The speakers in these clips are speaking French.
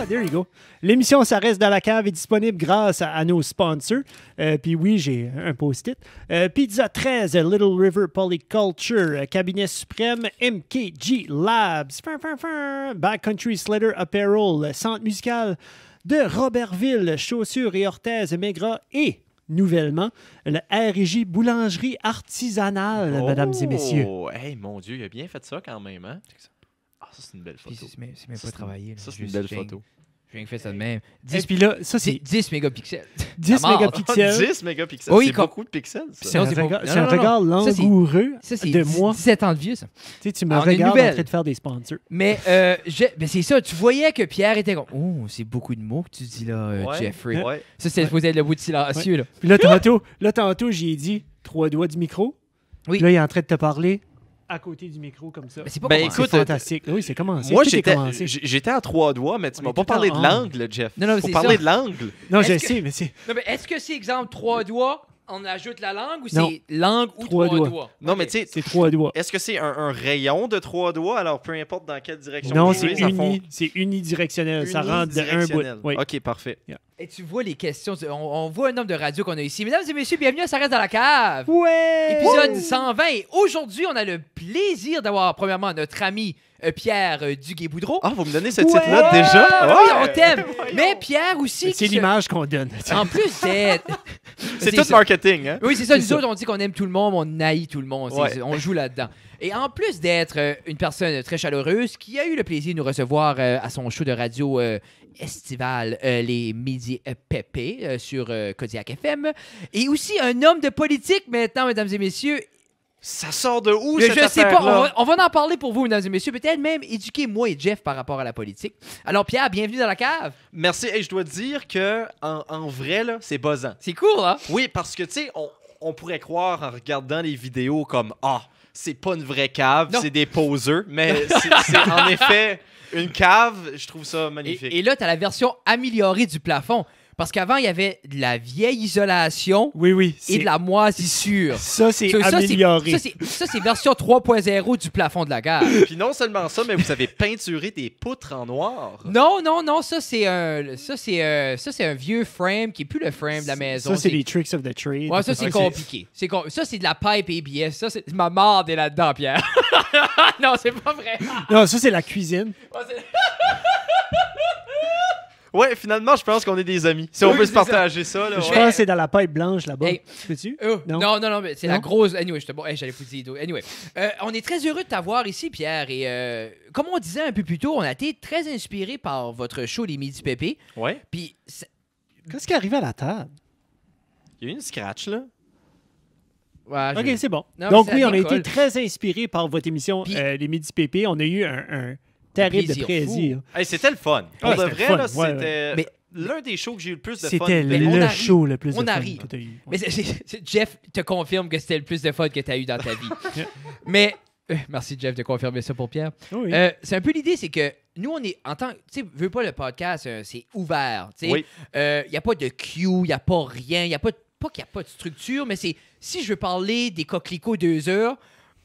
there you go. L'émission Ça reste dans la cave est disponible grâce à nos sponsors. Puis oui, j'ai un post-it. Pizza 13, Little River Polyculture, Cabinet Suprême, MKG Labs, Backcountry Slater Apparel, Centre musical de Robertville, Chaussures et Orthèse Maigrat et, nouvellement, le R&J Boulangerie Artisanale, mesdames et messieurs. Oh, hey, mon Dieu, il a bien fait ça quand même, hein? Ah, ça, c'est une belle photo. C'est même pas travaillé. Ça, c'est une belle photo. J'ai rien fait ça de même. Et puis là, ça, c'est 10 mégapixels. 10 mégapixels. 10 mégapixels. Oui, c'est beaucoup de pixels, ça. C'est un, Non, c'est pas- c'est un non, non, regard non. Ça, c'est- langoureux Ça, c'est de moi. 17 ans de vieux, ça. Tu sais, tu me Alors, on a une regardes en nouvelle. train de faire des sponsors. Mais ben c'est ça, tu voyais que Pierre était comme oh, c'est beaucoup de mots que tu dis là, Ouais, Jeffrey. ouais. Ça, c'est supposé être le bout de silencieux, là. Puis là, tantôt, j'ai dit 3 doigts du micro. Oui. Puis là, il est en train de te parler à côté du micro comme ça. Mais c'est pas Ben, commencé. C'est écoute, fantastique. Oui, c'est commencé. Moi, Tout est commencé. j'étais à 3 doigts, mais tu On m'as est pas tout parlé en de angle. l'angle, Jeff. Non, non, mais Faut c'est parler ça. de l'angle. Non, je Est-ce que- sais, mais c'est Non, mais est-ce que c'est exemple 3 doigts, on ajoute la langue ou Non. c'est langue ou 3 Trois doigts. doigts? Non, Ok. mais tu sais, c'est 3 doigts. est-ce que c'est un rayon de 3 doigts? Alors, peu importe dans quelle direction Non, vous c'est jouez, ça fond- unidirectionnel. Ça rentre de un unidirectionnel. bout. Oui. OK, parfait. Et tu vois les questions, on voit un nombre de radios qu'on a ici. Mesdames et messieurs, bienvenue à Ça reste dans la cave. Ouais! Épisode 120. Et aujourd'hui, on a le plaisir d'avoir premièrement notre ami Pierre Duguay-Boudreau. Ah, vous me donnez ce Ouais! titre-là déjà? Oui, Ouais! on t'aime. Voyons. Mais Pierre aussi. Mais c'est qui se- l'image qu'on donne. En plus d'être. C'est tout ça. marketing, hein? Oui, c'est ça. C'est Nous ça. autres, on dit qu'on aime tout le monde, on haït tout le monde. Ouais. On joue là-dedans. Et en plus d'être une personne très chaleureuse qui a eu le plaisir de nous recevoir à son show de radio estival, les Midi Pépé, sur Kodiak FM, et aussi un homme de politique maintenant, mesdames et messieurs. Ça sort de où, Je cette sais pas, affaire-là? on va en parler pour vous, mesdames et messieurs. Peut-être même éduquer moi et Jeff par rapport à la politique. Alors, Pierre, bienvenue dans la cave. Merci. Hey, je dois dire que en vrai, là, c'est buzzant. C'est cool, hein? Oui, parce que, tu sais, on pourrait croire en regardant les vidéos comme « Ah, c'est pas une vraie cave, Non. c'est des poseurs. » Mais c'est en effet une cave. Je trouve ça magnifique. Et là, tu as la version améliorée du plafond. Parce qu'avant, il y avait de la vieille isolation Oui. et de la moisissure. Ça, c'est Ça, amélioré. Ça, c'est version 3.0 du plafond de la gare. Puis non seulement ça, mais vous avez peinturé des poutres en noir. Non, ça c'est un vieux frame qui est plus le frame de la maison. Ça, c'est les tricks of the trade. Ouais, ça c'est Ok. compliqué. Ça c'est de la pipe ABS. Ça c'est ma marde est là-dedans, Pierre. Non, c'est pas vrai. Non, ça, c'est la cuisine. Ouais, c'est- Ouais, finalement, je pense qu'on est des amis. Si on Oui, peut se c'est ça. partager ça, là. Je ouais. pense que c'est dans la pipe blanche là-bas. Hey. Peux-tu? Non, mais c'est Non? la grosse. Anyway, j'allais foutre des dos. Anyway, on est très heureux de t'avoir ici, Pierre. Et comme on disait un peu plus tôt, on a été très inspiré par votre show Les Midi Pépé. Ouais. Puis, Qu'est-ce qui est arrivé à la table? Il y a eu une scratch, là. ouais, OK, c'est bon. Non, Donc mais oui, ça on a été décolle. très inspirés par votre émission Puis- Les Midi Pépé. On a eu un terrible Plaisir plaisir. Hey, c'était le fun. Pour Ouais, de c'était vrai, fun, là, ouais, c'était Mais- l'un des shows que j'ai eu le plus de fun. C'était Mais le on arrive. show le plus On de fun arrive. que tu as eu. Mais Jeff te confirme que c'était le plus de fun que tu as eu dans ta vie. Mais, merci Jeff de confirmer ça pour Pierre. Oui. C'est un peu l'idée, c'est que nous, on est en tant que. Tu sais, veux pas le podcast, c'est ouvert. Tu sais, Oui. il n'y a pas de cue, il n'y a pas rien, il n'y a pas qu'il n'y a pas de structure, mais c'est si je veux parler des coquelicots 2 heures,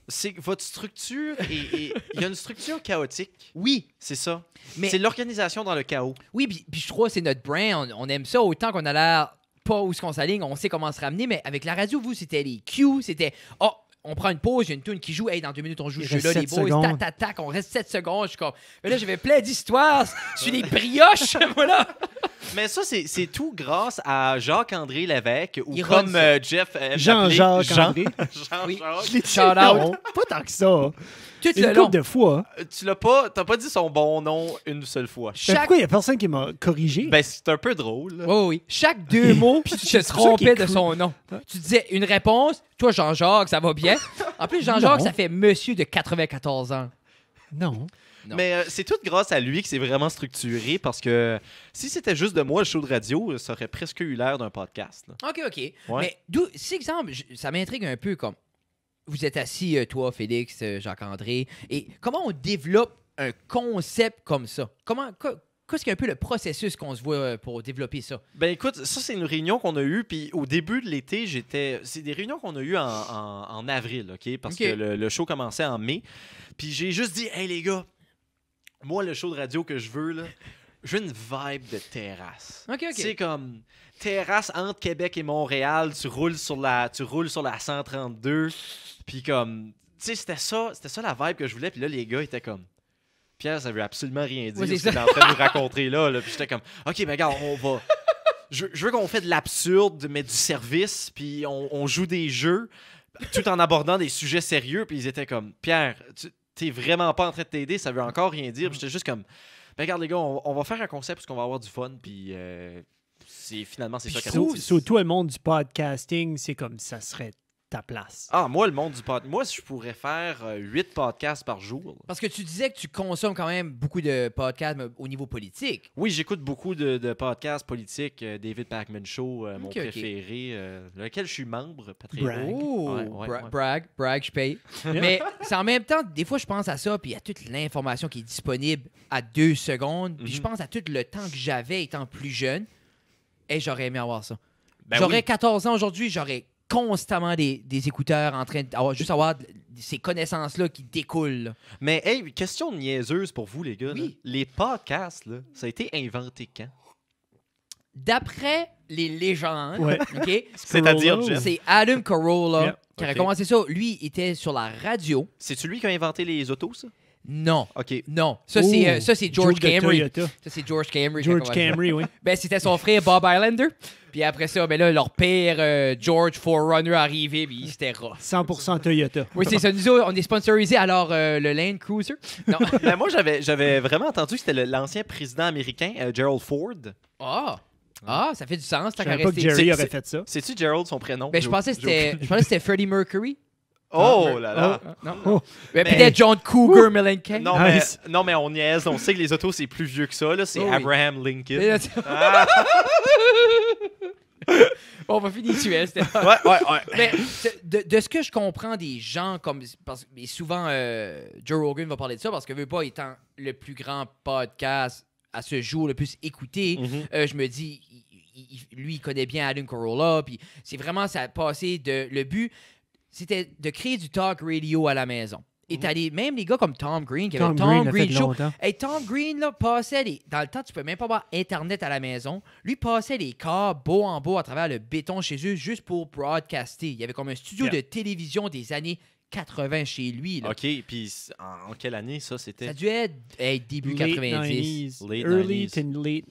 C'est que votre structure il y a une structure chaotique. oui, C'est ça. mais C'est l'organisation dans le chaos. oui, puis je trouve que c'est notre brand, on aime ça autant qu'on a l'air pas où ce qu'on s'aligne, on sait comment se ramener, mais avec la radio, vous, c'était les cues, c'était oh, on prend une pause, il y a une tune qui joue, hey, dans 2 minutes, on joue Il ce jeu-là, reste les 7 boys, secondes. tac, on reste 7 secondes, je suis comme, mais là, j'avais plein d'histoires sur les brioches, voilà. Mais ça, c'est tout grâce à Jacques-André Lévesque ou Il comme run ça. Jeff aime Jean-Jacques l'appeler, André. Oui. Je l'ai dit, Shout out. non, pas tant que ça. Tout Une le long. couple de fois. Tu t'as pas dit son bon nom une seule fois. Mais Chaque... pourquoi il n'y a personne qui m'a corrigé? Ben, c'est un peu drôle. là. Oui. Chaque 2 mots, tu te c'est ça qui trompais est de cool. son nom. Tu disais une réponse, toi, Jean-Jacques, ça va bien. En plus, Jean-Jacques, Non. ça fait monsieur de 94 ans. Non. Non. Mais c'est tout grâce à lui que c'est vraiment structuré parce que si c'était juste de moi le show de radio, ça aurait presque eu l'air d'un podcast. là. OK. Ouais. Mais d'où, si exemple, ça m'intrigue un peu comme vous êtes assis, toi, Félix, Jacques-André, et comment on développe un concept comme ça? Qu'est-ce qu'il y a un peu le processus qu'on se voit pour développer ça? Ben écoute, ça c'est une réunion qu'on a eue, puis au début de l'été, c'est des réunions qu'on a eues en avril, OK? Parce OK. que le show commençait en mai. Puis j'ai juste dit, hey les gars, moi le show de radio que je veux, là, je veux une vibe de terrasse. OK. C'est comme terrasse entre Québec et Montréal, tu roules sur la 132, puis comme, tu sais, c'était ça la vibe que je voulais, puis là, les gars étaient comme, Pierre, ça veut absolument rien dire Oui, ce c'est qu'il est en train de nous raconter là, puis j'étais comme, OK, ben regarde, on va... Je veux qu'on fait de l'absurde, mais du service, puis on joue des jeux, tout en abordant des sujets sérieux, puis ils étaient comme, Pierre, t'es vraiment pas en train de t'aider, ça veut encore rien dire, puis j'étais juste comme, ben regarde les gars, on va faire un concept parce qu'on va avoir du fun, puis c'est ça qui Sur tout le monde du podcasting, c'est comme ça serait ta place. Ah, moi, le monde du podcast, moi, je pourrais faire 8 podcasts par jour. Parce que tu disais que tu consommes quand même beaucoup de podcasts mais au niveau politique. Oui, j'écoute beaucoup de podcasts politiques. David Pakman Show, mon Ok. préféré, lequel je suis membre, Patreon. Brag. Oh, Ouais. brag, je paye. Mais c'est en même temps, des fois, je pense à ça, puis il y a toute l'information qui est disponible à 2 secondes, puis je pense à tout le temps que j'avais étant plus jeune, et j'aurais aimé avoir ça. Ben j'aurais oui. 14 ans aujourd'hui, j'aurais constamment des écouteurs en train juste avoir ces connaissances-là qui découlent. là. Mais, hey, question niaiseuse pour vous, les gars. Oui. là. Les podcasts, là, ça a été inventé quand? D'après les légendes, Ouais. OK, C'est-à-dire, Corolla, Jeff? c'est Adam Carolla Yeah. qui avait Ok. commencé ça. Lui, il était sur la radio. C'est-tu lui qui a inventé les autos, ça? Non. OK. Non, ça Oh, c'est George de Camry. Toyota. Ça c'est George Camry. qui a George commencé ça. Camry, oui. Ben c'était son frère Bob Islander. Puis après ça, ben là leur père George Forerunner arrivé, puis c'était rough. 100% Toyota. Oui, c'est ça. Nous autres, on est sponsorisé alors le Land Cruiser. Non. Ben, moi, j'avais vraiment entendu que c'était l'ancien président américain, Gerald Ford. Ah, ça fait du sens. Je Tant qu'à savais pas que rester. Jerry C'est- aurait c'est- fait ça. C'est-tu Gerald, son prénom? Ben je pensais que c'était Freddie Mercury. Oh là là! Non. Oh, Ben, Mais- peut-être John Cougar Mellencamp. Non, Nice. mais on niaise. On sait que les autos, c'est plus vieux que ça. Là. C'est Oh oui. Abraham Lincoln. Mais là, Ah! Bon, on va finir dessus, hein, c'était- Ouais. Mais de ce que je comprends des gens, mais souvent Joe Rogan va parler de ça parce que veut pas étant le plus grand podcast à ce jour, le plus écouté, Mhm. je me dis, lui, il connaît bien Adam Carolla, puis c'est vraiment ça a passé le but, c'était de créer du talk radio à la maison. Et t'as même les gars comme Tom Green, qui avait Tom Green Tom a Green fait Show. longtemps. Hey, Tom Green, là, passait dans le temps, tu peux même pas avoir Internet à la maison. Lui passait les cars beau en beau à travers le béton chez eux juste pour broadcaster. Il y avait comme un studio Yeah. de télévision des années 80 chez lui. Là. OK, puis en quelle année ça, c'était? Ça a dû être début Late 90. 90s. Late Early 90s. to late.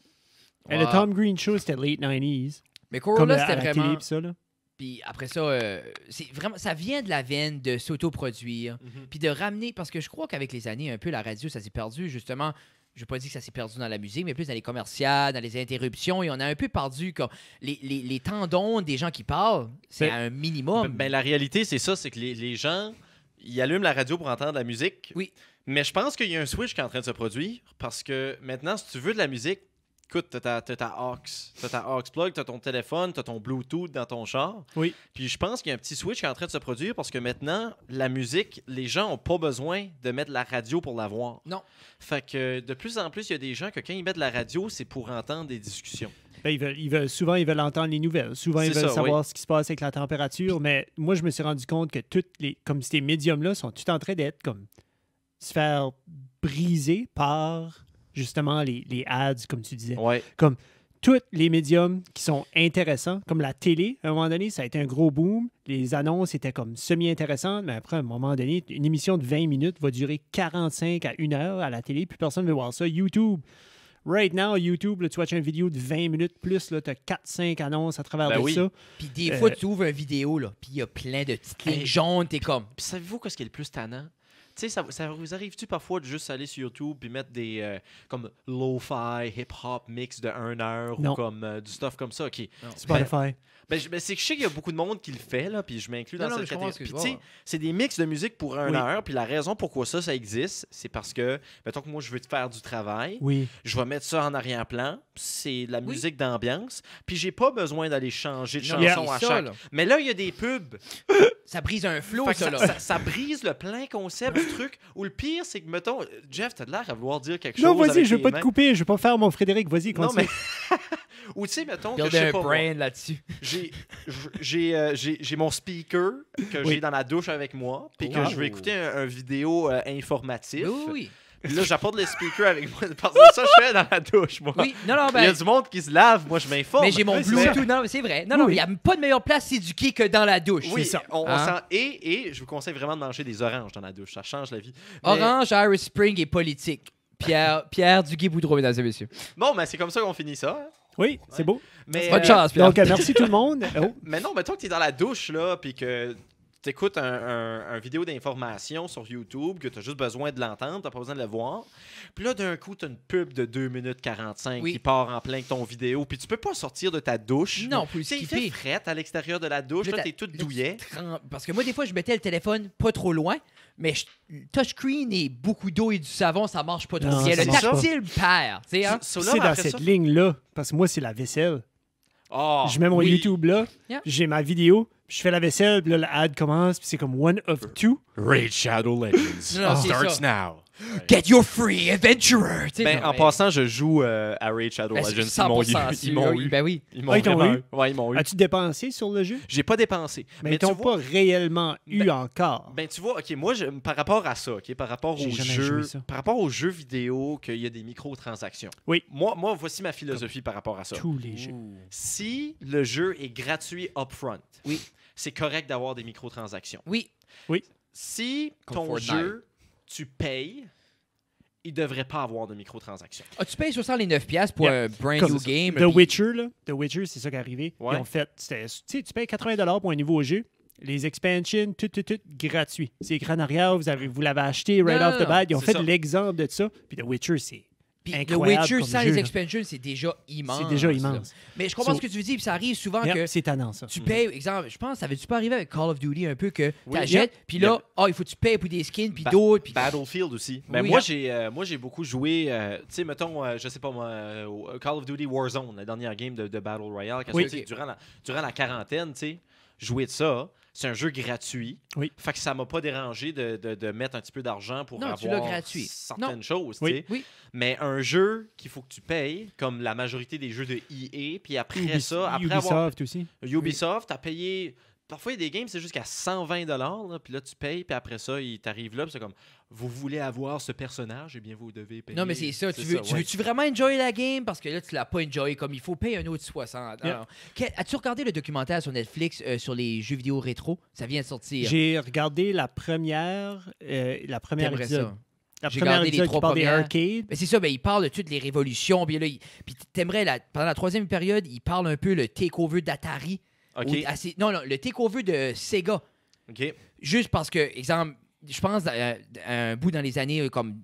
Ouais. Le Tom Green Show, c'était late 90s. Mais Comme Corolla, à c'était la vraiment... télé pis ça, là. Puis après ça, c'est vraiment, ça vient de la veine de s'autoproduire, Mhm. puis de ramener, parce que je crois qu'avec les années, un peu, la radio, ça s'est perdu, justement. Je n'ai pas dit que ça s'est perdu dans la musique, mais plus dans les commerciales, dans les interruptions, et on a un peu perdu comme les temps d'onde des gens qui parlent, c'est Ben- à un minimum. Ben, la réalité, c'est ça, c'est que les gens, ils allument la radio pour entendre la musique. Oui. Mais je pense qu'il y a un switch qui est en train de se produire parce que maintenant, si tu veux de la musique, écoute, t'as ta aux plug, t'as ton téléphone, t'as ton Bluetooth dans ton char. Oui. Puis je pense qu'il y a un petit switch qui est en train de se produire parce que maintenant, la musique, les gens n'ont pas besoin de mettre la radio pour la voir. Non. Fait que de plus en plus, il y a des gens que quand ils mettent la radio, c'est pour entendre des discussions. Ben, souvent, ils veulent entendre les nouvelles. Souvent, ils C'est veulent ça, savoir ce qui se passe avec la température. Mais moi, je me suis rendu compte que comme ces médiums-là sont tout en train d'être comme se faire briser par justement les ads, comme tu disais. Ouais. Tous les médiums qui sont intéressants, comme la télé, à un moment donné, ça a été un gros boom. Les annonces étaient comme semi-intéressantes, mais après, à un moment donné, une émission de 20 minutes va durer 45 à 1 heure à la télé, puis personne ne veut voir ça. YouTube. Right now, YouTube, là, tu watches une vidéo de 20 minutes plus, tu as 4-5 annonces à travers Ben de oui. ça. Puis des fois, tu ouvres une vidéo, là, puis il y a plein de petites lignes jaunes, t'es comme... Puis savez-vous qu'est-ce qui est le plus tannant? Tu sais, ça vous arrive-tu parfois de juste aller sur YouTube puis mettre des comme lo-fi, hip-hop mix de 1 heure Non. ou comme du stuff comme ça? OK. Spotify. Ben, c'est que je sais qu'il y a beaucoup de monde qui le fait, là, puis je m'inclus dans Non, mais cette je comprends ce que catégorie. tu Puis tu vois. sais, c'est des mix de musique pour 1 Oui. heure, puis la raison pourquoi ça existe, c'est parce que, mettons que moi, je veux te faire du travail, Oui. je vais mettre ça en arrière-plan, c'est de la Oui. musique d'ambiance, puis j'ai pas besoin d'aller changer de Non, chanson c'est à ça, chaque... là. Mais là, il y a des pubs. Ça brise un flow, Fait que ça, là. ça brise le plein concept du truc. Ou le pire, c'est que, mettons, Jeff, t'as de l'air à vouloir dire quelque Non, chose. vas-y, avec je veux tes pas te mains. couper, je veux pas faire mon Frédéric, vas-y, Non, continue. mais. Ou tu sais, mettons que je Build sais un pas. moi, brain là-dessus. J'ai mon speaker que Oui. j'ai dans la douche avec moi, puis que Oh. je vais écouter un vidéo informatif. Oui. Puis là, j'apporte le speaker avec moi. Parce que ça, je fais dans la douche, moi. Oui, non, Il y a ben. du monde qui se lave, moi, je m'informe. Mais j'ai mon Oui, c'est Bluetooth. ça. Non, mais c'est vrai. Non, il Oui. n'y a pas de meilleure place s'éduquer que dans la douche. Oui, C'est ça. on Hein? sent... Et je vous conseille vraiment de manger des oranges dans la douche. Ça change la vie. Mais- Orange, Irish Spring et politique. Pierre Duguay-Boudreau, mesdames et messieurs. Bon, mais c'est comme ça qu'on finit ça. Hein. Oui, c'est beau. Mais, Bonne chance, Pierre. Donc, merci tout le monde. Oh, mais non, mettons que tu es dans la douche, là, puis que tu écoutes un vidéo d'information sur YouTube, que tu as juste besoin de l'entendre, tu pas besoin de le voir. Puis là, d'un coup, tu as une pub de 2 minutes 45 Oui. qui part en plein avec ton vidéo, puis tu peux pas sortir de ta douche. Non, plus Tu sais, il skipper. fait frette à l'extérieur de la douche, là, t'es tout douillet. Parce que moi, des fois, je mettais le téléphone pas trop loin, mais touchscreen et beaucoup d'eau et du savon, ça marche pas trop Non, bien. ça Le marche pas. tactile perd. Tu sais, hein? So là, c'est dans après cette ça- ligne-là, parce que moi, c'est la vaisselle. Ah, Je mets mon oui. YouTube là, Yeah. j'ai ma vidéo, puis je fais la vaisselle, puis là, la ad commence, puis c'est comme one of two. Raid Shadow Legends Non, c'est starts ça. now. Get your free adventurer. Tu sais, Ben, non, en mais- passant, je joue à Raid Shadow Ben, c'est Legends. 100% Ils m'ont eu. Ben oui. Ils m'ont Ah, ils t'ont vraiment eu? eu. Ouais, ils m'ont eu. As-tu dépensé sur le jeu? J'ai pas dépensé. Mais ils t'ont tu vois, pas réellement eu encore. Ben tu vois, ok, moi par rapport à ça, ok, par rapport J'ai aux jamais jeux, joué ça. par rapport aux jeux vidéo, qu'il y a des microtransactions. Oui. Moi, voici ma philosophie par rapport à ça. Tous les jeux. Si le jeu est gratuit upfront, Oui. c'est correct d'avoir des microtransactions. Oui. Si Comme ton Fortnite. jeu, tu payes, il devrait pas avoir de microtransactions. Ah, tu payes 69$ pour Yeah. un brand Comme new game. The puis- Witcher, là. The Witcher, c'est ça qui est arrivé. Ouais. Ils ont fait, tu sais, tu payes 80$ pour un nouveau jeu. Les expansions, tout, gratuit. C'est écran en arrière, vous l'avez acheté right Non, off the non, bat. Ils ont c'est fait ça. l'exemple de ça. Puis The Witcher, c'est Puis The incroyable Witcher comme sans jeu, les là. expansions, c'est déjà immense. C'est déjà là. immense. Mais je comprends So- ce que tu veux dire, puis ça arrive souvent Yeah, que c'est tannant, ça. tu payes, exemple, je pense, ça avait-tu pas arrivé avec Call of Duty un peu que Oui. t'achètes, puis là, il faut que tu payes pour des skins, puis d'autres, puis Battlefield aussi. Ben, Oui. moi, j'ai beaucoup joué, tu sais, mettons, je sais pas moi, au Call of Duty Warzone, la dernière game de Battle Royale. Quand Oui. tu sais, durant la quarantaine, tu sais, jouer de ça. C'est un jeu gratuit. Oui. Fait que ça m'a pas dérangé de mettre un petit peu d'argent pour Non, tu l'as avoir gratuit. certaines Non. choses. Oui. tu sais. Oui. Mais un jeu qu'il faut que tu payes, comme la majorité des jeux de EA, puis après ça, après avoir Ubisoft aussi. Ubisoft, t'as payé. Parfois, il y a des games, c'est jusqu'à 120$, là, puis là, tu payes, puis après ça, il t'arrive là, puis c'est comme, vous voulez avoir ce personnage, eh bien, vous devez payer. Non, mais c'est ça. Tu ouais. veux-tu vraiment enjoy la game? Parce que là, tu l'as pas enjoy comme il faut. Payer un autre 60. Yeah. Alors, as-tu regardé le documentaire sur Netflix sur les jeux vidéo rétro? Ça vient de sortir. J'ai regardé la première T'aimerais épisode. ça. La J'ai première regardé les épisode qui trois parle des premières. arcades. Mais c'est ça, ben, il parle de toutes les révolutions. Puis là, puis t'aimerais, pendant la troisième période, il parle un peu le takeover d'Atari. OK. Non, le takeover de Sega. OK. Juste parce que, exemple, je pense un bout dans les années comme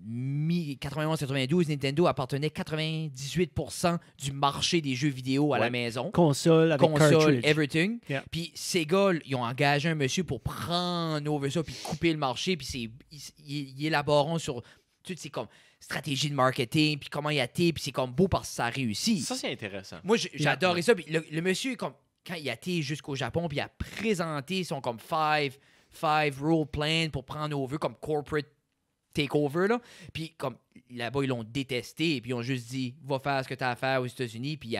91-92, Nintendo appartenait 98% du marché des jeux vidéo à la Ouais. maison. Console avec Console, cartridge. everything. Yeah. Puis Sega, ils ont engagé un monsieur pour prendre over ça puis couper le marché. Puis ils élaborent sur toutes ces comme stratégies de marketing puis comment il a été. Puis c'est comme beau parce que ça a réussi. Ça, c'est intéressant. Moi, j'adorais ça. Puis le monsieur, comme, quand il a été jusqu'au Japon, puis il a présenté son comme five rule plan pour prendre over comme corporate takeover, là. Puis comme là-bas, ils l'ont détesté, puis ils ont juste dit, va faire ce que tu as à faire aux États-Unis. Puis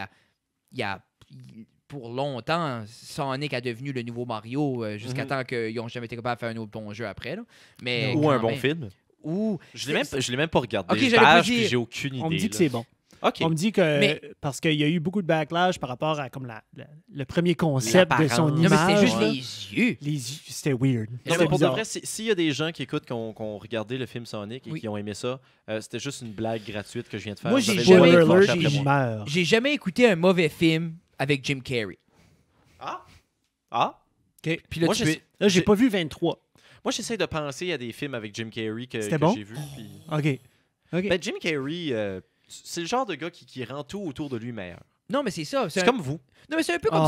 pour longtemps, Sonic a devenu le nouveau Mario jusqu'à temps qu'ils n'ont jamais été capables de faire un autre bon jeu après. Là. Mais Ou quand un bon même. film. Ou Je l'ai même pas regardé. Ok, Je j'allais pas page, dire. puis j'ai aucune idée. On me dit que là. c'est bon. OK. On me dit que Mais- parce qu'il y a eu beaucoup de backlash par rapport à comme le premier concept de son L'apparence. non, mais image. c'était juste ouais. les yeux. C'était weird. Non, C'était mais pour de bizarre. vrai, s'il y a des gens qui écoutent, qui ont regardé le film Sonic et Oui. qui ont aimé ça, c'était juste une blague gratuite que je viens de faire. Moi, Vous j'ai avez jamais- le Spoiler flash alert, après il moi. meurt. J'ai jamais écouté un mauvais film avec Jim Carrey. Ah? OK. Puis là, Moi, tu je- peux- Là, j'ai pas vu 23. Moi, j'essaie de penser à des films avec Jim Carrey que C'était bon? j'ai vus. puis- OK. OK. Ben, Jim Carrey, c'est le genre de gars qui rend tout autour de lui meilleur. Non, mais c'est ça. C'est un- comme vous. Non, mais c'est un peu comme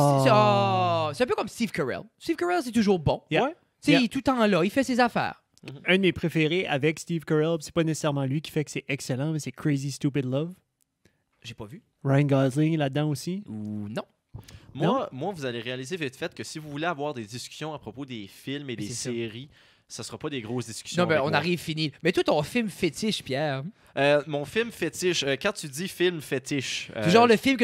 c'est un peu comme Steve Carell. Steve Carell, c'est toujours bon. Yeah. Ouais. Tu sais, Yeah. il est tout le temps là, il fait ses affaires. Un de mes préférés avec Steve Carell, c'est pas nécessairement lui qui fait que c'est excellent, mais c'est Crazy Stupid Love. J'ai pas vu. Ryan Gosling est là-dedans aussi. Ou non. Moi, vous allez réaliser vite fait que si vous voulez avoir des discussions à propos des films et des c'est ça. séries ça sera pas des grosses discussions. Non, ben, avec on moi. arrive fini. Mais toi, ton film fétiche, Pierre, Mon film fétiche, quand tu dis film fétiche. c'est genre le film que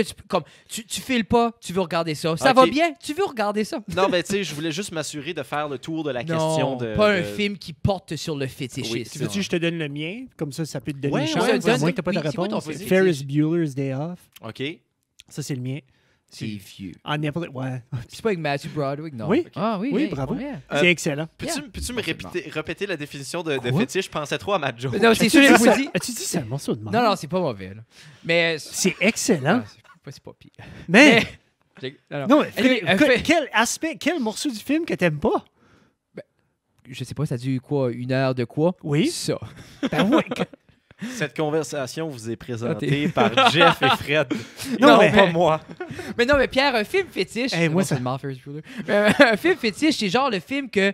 tu files pas, tu veux regarder ça. Ça Ok. va bien, tu veux regarder ça. Non, ben, tu sais, je voulais juste m'assurer de faire le tour de la question Non, de. pas un de- film qui porte sur le Oui, fétichisme. Tu veux-tu que je te donne le mien? Comme ça peut te donner Ouais, une chance. ouais, à donne- moins que tu pas de oui, c'est quoi ton réponse. fétiche? Ferris Bueller's Day Off. OK. Ça, c'est le mien. C'est vieux. En n'importe... Ouais. C'est pas avec Matthew Broderick, non? Oui. Ah oui, Oui, hey, bravo. ouais. C'est excellent. Peux-tu me répéter la définition de Quoi? fétiche? Je pensais trop à ma joke. Non, c'est sûr, je vous dis. As-tu dit c'est un morceau de merde? Non, non, c'est pas mauvais. Là. Mais. C'est excellent. C'est pas pire. Mais... Non, Non, mais Anyway, quel aspect, quel morceau du film que t'aimes pas? Je sais pas, ça dure quoi? 1 heure de quoi? Oui. Ça. Ben ouais. Cette conversation vous est Ah, présentée par Jeff et Fred. Non, Non, mais- pas moi. Mais non, mais Pierre, un film fétiche. Hey, moi, Non, ça- c'est le Ferris Bueller. Mais un film fétiche, c'est genre le film que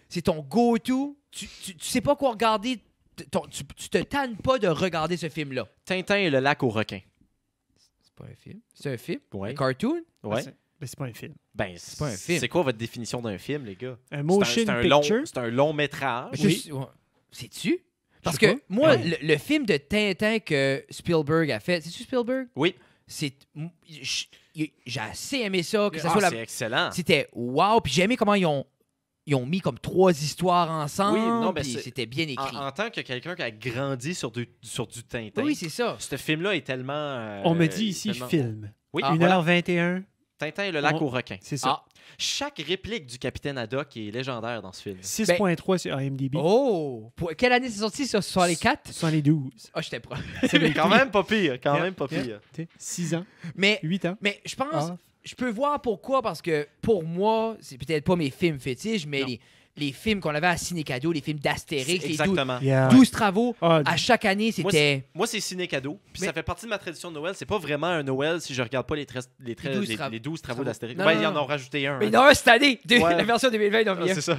c'est ton go-to. Tu sais pas quoi regarder. Tu te tannes pas de regarder ce film-là. Tintin et le lac aux requins. C'est pas un film. C'est un film? Ouais. Un cartoon? Ouais. Mais c'est pas un film. Ben, C'est pas un film. C'est quoi votre définition d'un film, les gars? Un motion C'est un picture. c'est un long métrage. Je- ouais. Sais-tu? Parce sais que pas. moi, Ouais. le film de Tintin que Spielberg a fait, c'est-tu Spielberg? Oui. C'est. J'ai assez aimé ça, que ça Ah, soit la. c'est excellent. C'était wow, puis j'ai aimé comment ils ont mis comme 3 histoires ensemble. Oui, non, mais puis c'est- c'était bien écrit. En tant que quelqu'un qui a grandi sur du Tintin, Oui, c'est ça. ce film-là est tellement... On me dit ici tellement- film. Oui, Ah, 1h21. Tintin et le lac On- aux requins. C'est ça. Ah. Chaque réplique du capitaine Haddock est légendaire dans ce film. 6.3 sur IMDb. Oh! Quelle année c'est sorti, ça? 64? 72. Ah, j'étais proche. Quand même pas pire, quand même pas pire. 6 ans, Mais, 8 ans. mais je pense, Ah. je peux voir pourquoi, parce que pour moi, c'est peut-être pas mes films fétiches, mais Non. les films qu'on avait à Ciné Cadeau, les films d'Astérix, les 12, Exactement. Yeah. 12 travaux, Ah, à chaque année, c'était. Moi, c'est ciné cadeau. Puis Mais- ça fait partie de ma tradition de Noël. C'est pas vraiment un Noël si je regarde pas les 12 travaux d'Astérix. Non, Ben, non, ils en non. ont rajouté un. Mais hein. non, cette année, Ouais. la version 2020, ils ont Ah, mis un. c'est ça.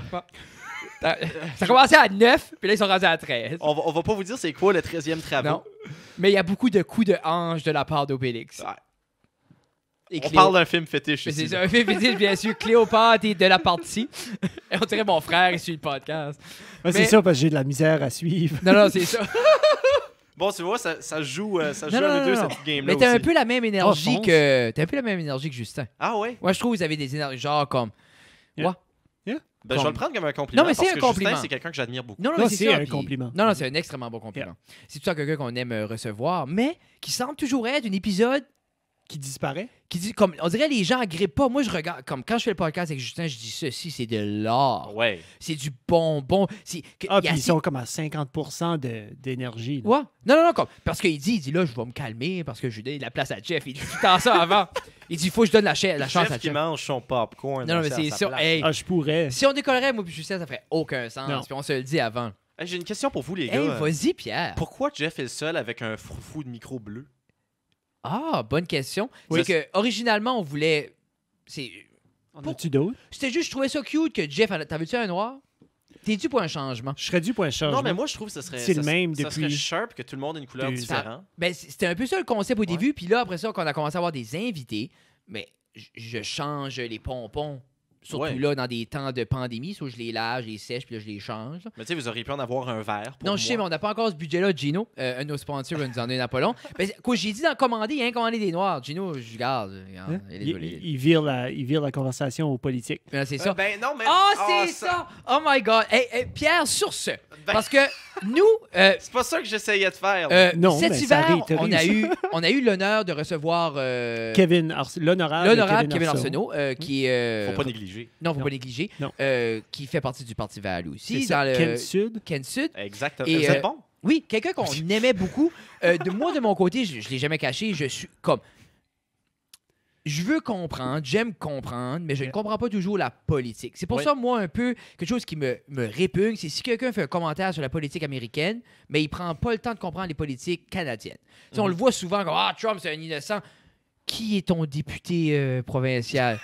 Ça a commencé à 9, puis là, ils sont rendus à 13. On va pas vous dire c'est quoi le 13e travaux. Non. Mais il y a beaucoup de coups de hanche de la part d'Obélix. Ouais. Et On Cléo- parle d'un film fétiche Mais ici. c'est un film fétiche, bien sûr. Cléopâtre et de la partie. Et on dirait mon frère, il suit le podcast. Ouais, c'est Mais- ça, parce que j'ai de la misère à suivre. Non, non, c'est ça. Bon, tu vois, ça joue à Non, non, nous deux, non, non. cette game-là Mais t'as un aussi. peu la même énergie fonce. que. T'as un peu la même énergie que Justin. Ah ouais? Moi, je trouve que vous avez des énergies, genre comme. Yeah. Ouais. Ben, je vais le prendre comme un compliment. Non, mais c'est parce un que compliment. Justin, c'est quelqu'un que j'admire beaucoup. Non, non, Non, mais c'est ça, un puis- compliment. Non, non, c'est un extrêmement bon compliment. C'est tout ça quelqu'un qu'on aime recevoir, mais qui semble toujours être un épisode Qui disparaît. qui dit comme on dirait les gens agrippent pas. Moi je regarde comme quand je fais le podcast avec Justin, je dis ceci c'est de l'art. Ouais. C'est du bonbon, c'est Ah, il y puis a ils assez- sont comme à 50% d'énergie. là. Ouais. Non, non, non, comme parce qu'il dit là je vais me calmer parce que je lui donne la place à Jeff. Il dit tout le temps ça avant. Il dit il faut que je donne la chance à Jeff qui Jeff. mange son popcorn. Non, non, mais à c'est sa ça. place. Hey, Ah, je pourrais. si on décollerait moi puis Justin, ça ferait aucun sens. Non. Puis on se le dit avant. Hey, j'ai une question pour vous, les Hey, gars. vas-y Pierre. Pourquoi Jeff est le seul avec un froufou de micro bleu? Ah, bonne question. Oui. C'est que originalement on voulait c'est En as-tu d'autres? C'était juste, je trouvais ça cute que Jeff. T'avais-tu un noir? T'es dû pour un changement? Je serais dû pour un changement. Non, mais moi, je trouve que ce serait. C'est ça le serait- même Ça depuis- serait sharp que tout le monde ait une couleur 2 ans. différente. Ben, c'était un peu ça le concept au début. Puis là, après ça, quand on a commencé à avoir des invités, mais je change les pompons. Surtout Ouais. là, dans des temps de pandémie. Soit je les lave, je les sèche, puis là, je les change. là. Mais tu sais, vous auriez pu en avoir un verre. Pour Non, je sais, mais moi. on n'a pas encore ce budget-là. Gino, un de nos sponsors, va nous en donner Napoléon. Ben, quoi, j'ai dit d'en commander, il y a un commandé des noirs. Gino, je garde. Hein? Désolé. Il vire la conversation aux politiques. Mais là, c'est ça. Ben non, mais. Ah, Ah, c'est ça! Oh my God! Hey, Pierre, sur ce, Ben- parce que nous, C'est pas ça que j'essayais de faire. là. Non, cet mais ça hiver, arrive, t'as réussi. on a eu l'honneur de recevoir L'honorable Kevin Arsenault, qui est... Faut pas négliger. non, faut Non. pas négliger. Non. Qui fait partie du Parti Vert aussi. C'est ça, dans le Ken Sud. Ken Sud. Exactement. Et, Vous êtes bon? Oui, quelqu'un qu'on aimait beaucoup. Moi, de mon côté, je l'ai jamais caché. Je suis comme... Je veux comprendre, j'aime comprendre, mais je ne comprends pas toujours la politique. C'est pour Oui. ça, moi, un peu, quelque chose qui me répugne, c'est si quelqu'un fait un commentaire sur la politique américaine, mais il prend pas le temps de comprendre les politiques canadiennes. Tu sais, on le voit souvent comme « Ah, Trump, c'est un innocent. » Qui est ton député provincial?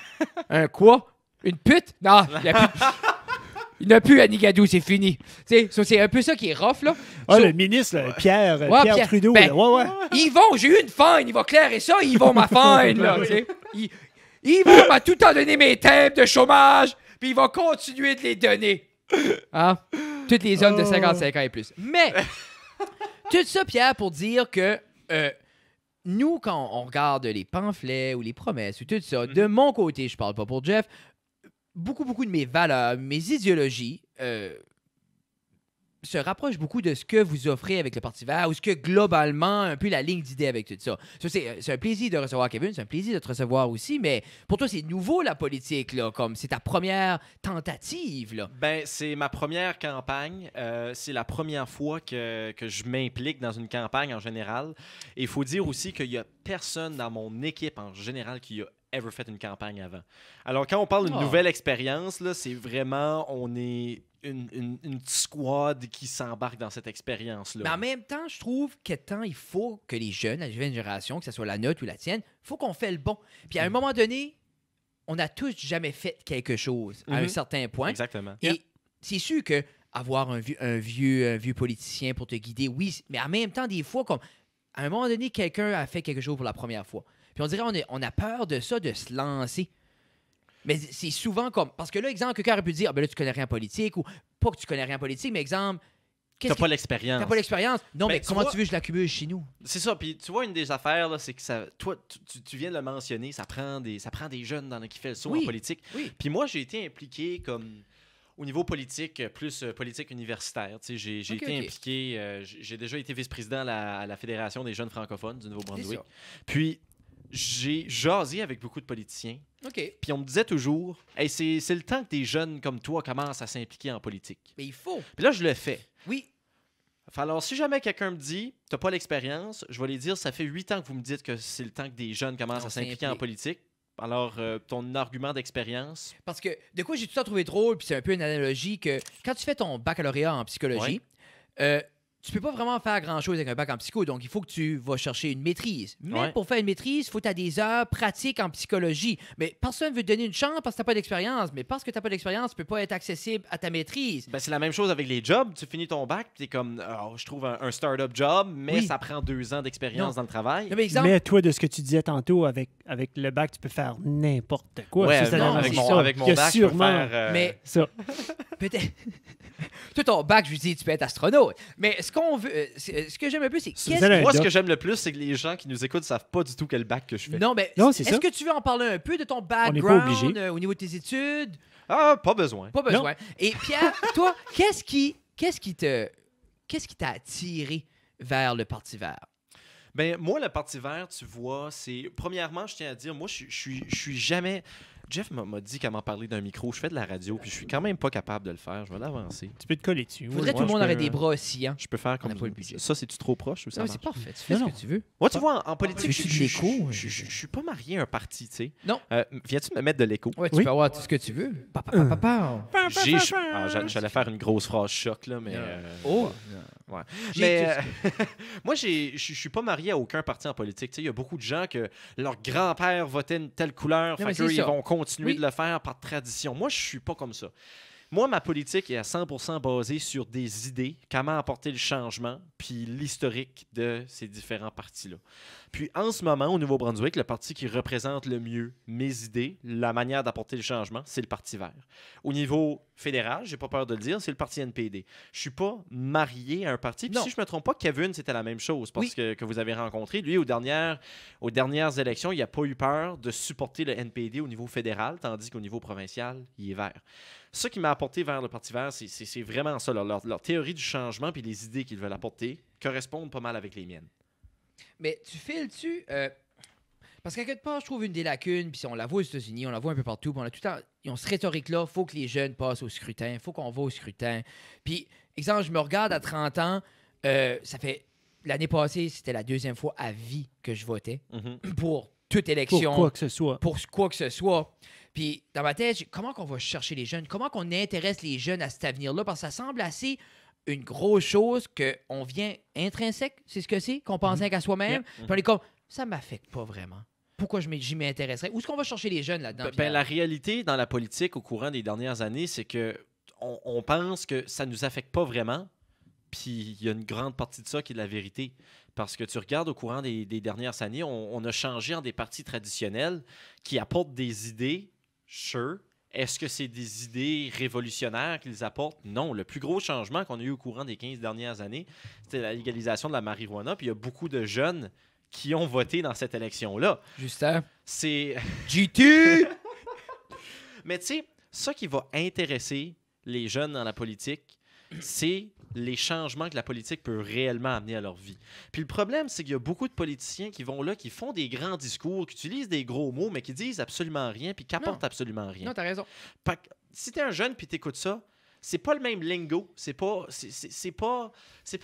Un quoi? Une pute? Non, il n'y a plus... Il n'a plus à Nigadou, c'est fini. Tu sais, c'est un peu ça qui est rough, là. Ah, So- le ministre, là, Pierre Ouais, Pierre. Trudeau. Ben, là. Ouais, ouais. Yvon, j'ai eu une fine, il va clairer ça, Yvon, ma fine, là, tu sais. Yvon m'a tout le temps donné mes thèmes de chômage, puis il va continuer de les donner. Ah, tous les hommes de 55 ans et plus. Mais, tout ça, Pierre, pour dire que nous, quand on regarde les pamphlets ou les promesses ou tout ça, de mon côté, je parle pas pour Jeff, beaucoup de mes valeurs, mes idéologies se rapprochent beaucoup de ce que vous offrez avec le Parti vert ou ce que globalement, un peu la ligne d'idées avec tout ça. Ça, c'est un plaisir de recevoir Kevin, c'est un plaisir de te recevoir aussi, mais pour toi, c'est nouveau la politique, là, comme c'est ta première tentative, là. Ben, c'est ma première campagne. C'est la première fois que je m'implique dans une campagne en général. Et il faut dire aussi qu'il n'y a personne dans mon équipe en général qui a ever fait une campagne avant. Alors, quand on parle d'une nouvelle expérience, là, c'est vraiment, on est une petite squad qui s'embarque dans cette expérience-là. Mais en même temps, je trouve que il faut que les jeunes, la jeune génération, que ce soit la nôtre ou la tienne, il faut qu'on fait le bon. Puis à un moment donné, on n'a tous jamais fait quelque chose à un certain point. Exactement. Et c'est sûr que avoir un vieux politicien pour te guider, oui, mais en même temps, des fois, comme à un moment donné, quelqu'un a fait quelque chose pour la première fois. Puis on dirait on a peur de ça, de se lancer. Mais c'est souvent comme... Parce que là, exemple, quelqu'un aurait pu dire, ah ben là, tu connais rien en politique, ou pas que tu connais rien en politique, mais exemple... T'as pas l'expérience. T'as pas l'expérience. Non, Ben, mais comment vois, tu veux que je l'accumule chez nous? C'est ça. Puis tu vois, une des affaires, là, c'est que ça, toi, tu viens de le mentionner, ça prend des jeunes qui font le saut en politique. Oui. Puis moi, j'ai été impliqué comme... Au niveau politique, plus politique universitaire. J'ai été impliqué, j'ai déjà été vice-président à la Fédération des jeunes francophones du Nouveau-Brunswick. Puis j'ai jasé avec beaucoup de politiciens. Puis on me disait toujours, hey, c'est le temps que des jeunes comme toi commencent à s'impliquer en politique. Mais il faut. Puis là, je le fais. Oui. Alors, si jamais quelqu'un me dit, t'as pas l'expérience, je vais lui dire, ça fait 8 ans que vous me dites que c'est le temps que des jeunes commencent à s'impliquer en politique. Alors, ton argument d'expérience? Parce que, de quoi j'ai tout ça trouvé drôle, puis c'est un peu une analogie que quand tu fais ton baccalauréat en psychologie, tu peux pas vraiment faire grand-chose avec un bac en psycho, donc il faut que tu vas chercher une maîtrise. Mais pour faire une maîtrise, il faut que tu aies des heures pratiques en psychologie. Mais personne veut te donner une chance parce que tu n'as pas d'expérience. Mais parce que tu n'as pas d'expérience, tu peux pas être accessible à ta maîtrise. Ben, c'est la même chose avec les jobs. Tu finis ton bac, tu es comme, je trouve un start-up job, mais ça prend 2 ans d'expérience dans le travail. Non, mais, exemple, mais toi, de ce que tu disais tantôt, avec le bac, tu peux faire n'importe quoi. Ouais, avec mon bac, je peux faire... Mais ça. Peut-être... Toi, ton bac, je lui dis, tu peux être astronaute. Mais ce qu'on veut, ce que j'aime un peu, c'est moi, ce que j'aime le plus, c'est que les gens qui nous écoutent savent pas du tout quel bac que je fais. Non, mais est-ce que tu veux en parler un peu de ton background au niveau de tes études? Ah, pas besoin. Pas besoin. Non. Et Pierre, toi, qu'est-ce qui t'a attiré vers le Parti vert? Ben moi, le Parti vert, tu vois, c'est... Premièrement, je tiens à dire, moi, je suis jamais... Jeff m'a dit qu'à m'en parler d'un micro. Je fais de la radio, puis je suis quand même pas capable de le faire. Je vais l'avancer. Tu peux te coller dessus. Faudrait que tout le monde aurait des bras aussi, hein? Je peux faire comme ça. C'est-tu trop proche ou ça? Non, c'est parfait. Tu fais ce que tu veux. Moi, tu vois, en politique, je suis pas marié à un parti, tu sais. Non. Viens-tu me mettre de l'écho? Ouais, tu peux avoir tout ce que tu veux. J'allais faire une grosse phrase choc, là, mais... Ouais. Mais moi, je suis pas marié à aucun parti en politique. Il y a beaucoup de gens que leur grand-père votait une telle couleur, fait qu'eux, ils vont continuer de le faire par tradition. Moi, je suis pas comme ça. Moi, ma politique est à 100% basée sur des idées, comment apporter le changement, puis l'historique de ces différents partis-là. Puis en ce moment, au Nouveau-Brunswick, le parti qui représente le mieux mes idées, la manière d'apporter le changement, c'est le Parti vert. Au niveau fédéral, j'ai pas peur de le dire, c'est le Parti NPD. Je suis pas marié à un parti. Puis si je me trompe pas, Kevin, c'était la même chose, parce que vous avez rencontré. Lui, aux dernières élections, il n'a pas eu peur de supporter le NPD au niveau fédéral, tandis qu'au niveau provincial, il est vert. Ce qui m'a apporté vers le Parti vert, c'est vraiment ça. Leur théorie du changement puis les idées qu'ils veulent apporter correspondent pas mal avec les miennes. Mais tu files-tu... parce qu'à quelque part, je trouve une des lacunes, puis on la voit aux États-Unis, on la voit un peu partout, puis on a tout le temps... Ils ont cette rhétorique-là, il faut que les jeunes passent au scrutin, il faut qu'on va au scrutin. Puis, exemple, je me regarde à 30 ans, ça fait... L'année passée, c'était la 2e fois à vie que je votais pour toute élection. Pour quoi que ce soit. Pour quoi que ce soit. Puis, dans ma tête, comment qu'on va chercher les jeunes? Comment qu'on intéresse les jeunes à cet avenir-là? Parce que ça semble assez une grosse chose qu'on vient intrinsèque, c'est ce que c'est, qu'on pense qu'à soi-même. Puis on est comme, ça ne m'affecte pas vraiment. Pourquoi j'y m'intéresserais? Où est-ce qu'on va chercher les jeunes là-dedans? La réalité dans la politique au courant des dernières années, c'est que on pense que ça ne nous affecte pas vraiment. Puis il y a une grande partie de ça qui est de la vérité. Parce que tu regardes au courant des dernières années, on a changé en des partis traditionnels qui apportent des idées, Est-ce que c'est des idées révolutionnaires qu'ils apportent? Non. Le plus gros changement qu'on a eu au courant des 15 dernières années, c'était la légalisation de la marijuana. Puis il y a beaucoup de jeunes qui ont voté dans cette élection-là. Justin. C'est... GT! Mais tu sais, ça qui va intéresser les jeunes dans la politique, c'est les changements que la politique peut réellement amener à leur vie. Puis le problème, c'est qu'il y a beaucoup de politiciens qui vont là, qui font des grands discours, qui utilisent des gros mots, mais qui disent absolument rien, puis qui apportent absolument rien. Non, t'as raison. Fait que si t'es un jeune puis t'écoutes ça, c'est pas le même lingo. C'est pas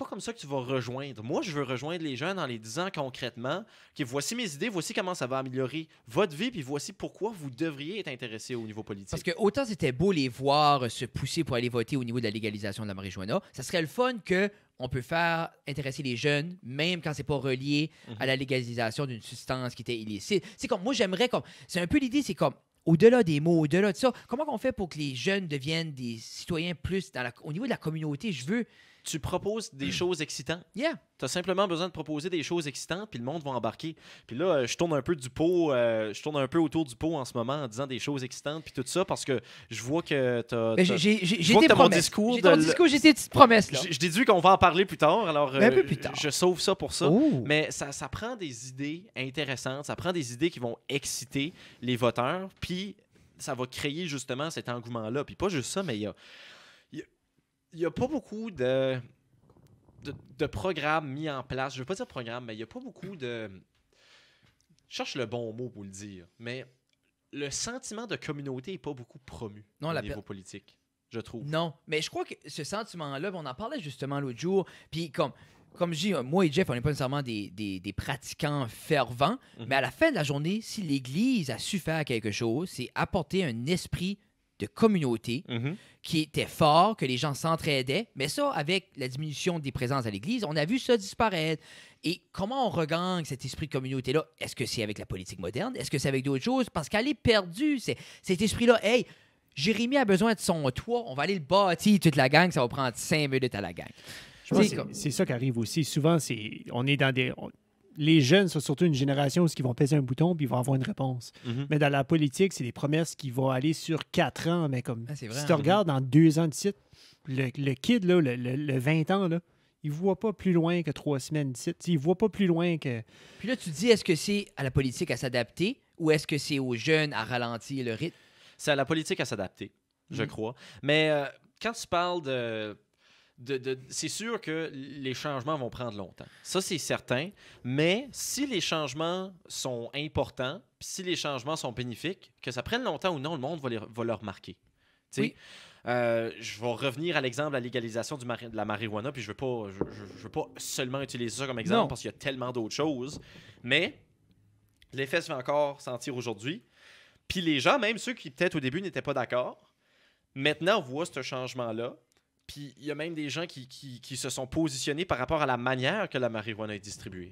comme ça que tu vas rejoindre. Moi, je veux rejoindre les jeunes en les disant concrètement que voici mes idées, voici comment ça va améliorer votre vie, puis voici pourquoi vous devriez être intéressé au niveau politique. Parce que autant c'était beau les voir se pousser pour aller voter au niveau de la légalisation de la marijuana, ça serait le fun que on peut faire intéresser les jeunes, même quand c'est pas relié à la légalisation d'une substance qui était illicite. C'est comme, moi, j'aimerais comme... C'est un peu l'idée, c'est comme... Au-delà des mots, au-delà de ça, comment on fait pour que les jeunes deviennent des citoyens plus au niveau de la communauté? Je veux... Tu proposes des choses excitantes. Yeah. Tu as simplement besoin de proposer des choses excitantes, puis le monde va embarquer. Puis là, je tourne un peu du pot, je tourne un peu autour du pot en ce moment en disant des choses excitantes, puis tout ça, parce que je vois que tu as... J'ai tes promesses. Discours j'ai ton discours, j'ai tes petites promesses. Là. Je déduis qu'on va en parler plus tard, alors un peu plus tard. Je sauve ça pour ça. Oh. Mais ça prend des idées intéressantes, ça prend des idées qui vont exciter les voteurs, puis ça va créer justement cet engouement-là. Puis pas juste ça, mais il y a pas beaucoup de programmes mis en place. Je ne veux pas dire programme, mais il n'y a pas beaucoup de... Je cherche le bon mot pour le dire, mais le sentiment de communauté n'est pas beaucoup promu au niveau politique, je trouve. Non, mais je crois que ce sentiment-là, on en parlait justement l'autre jour, puis comme je dis, moi et Jeff, on n'est pas nécessairement des pratiquants fervents, mais à la fin de la journée, si l'Église a su faire quelque chose, c'est apporter un esprit de communauté qui était fort, que les gens s'entraidaient. Mais ça, avec la diminution des présences à l'Église, on a vu ça disparaître. Et comment on regagne cet esprit de communauté-là? Est-ce que c'est avec la politique moderne? Est-ce que c'est avec d'autres choses? Parce qu'elle est perdue, cet esprit-là. Hey, Jérémie a besoin de son toit, on va aller le bâtir toute la gang, ça va prendre 5 minutes à la gang. Je pense que c'est ça qui arrive aussi. Souvent, on est dans des... Les jeunes sont surtout une génération où ils vont peser un bouton puis ils vont avoir une réponse. Mais dans la politique, c'est des promesses qui vont aller sur 4 ans. Mais comme si tu regardes dans 2 ans de site, le kid, là, le 20 ans, là, il ne voit pas plus loin que 3 semaines de site. Il ne voit pas plus loin que... Puis là, tu te dis, est-ce que c'est à la politique à s'adapter ou est-ce que c'est aux jeunes à ralentir le rythme? C'est à la politique à s'adapter, je crois. Mais quand tu parles c'est sûr que les changements vont prendre longtemps. Ça, c'est certain. Mais si les changements sont importants, puis si les changements sont bénéfiques, que ça prenne longtemps ou non, le monde va le remarquer. Oui. Je vais revenir à l'exemple de la légalisation de la marijuana, puis je veux pas seulement utiliser ça comme exemple parce qu'il y a tellement d'autres choses. Mais l'effet se fait encore sentir aujourd'hui. Puis les gens, même ceux qui peut-être au début n'étaient pas d'accord, maintenant voient ce changement-là. Puis il y a même des gens qui se sont positionnés par rapport à la manière que la marijuana est distribuée.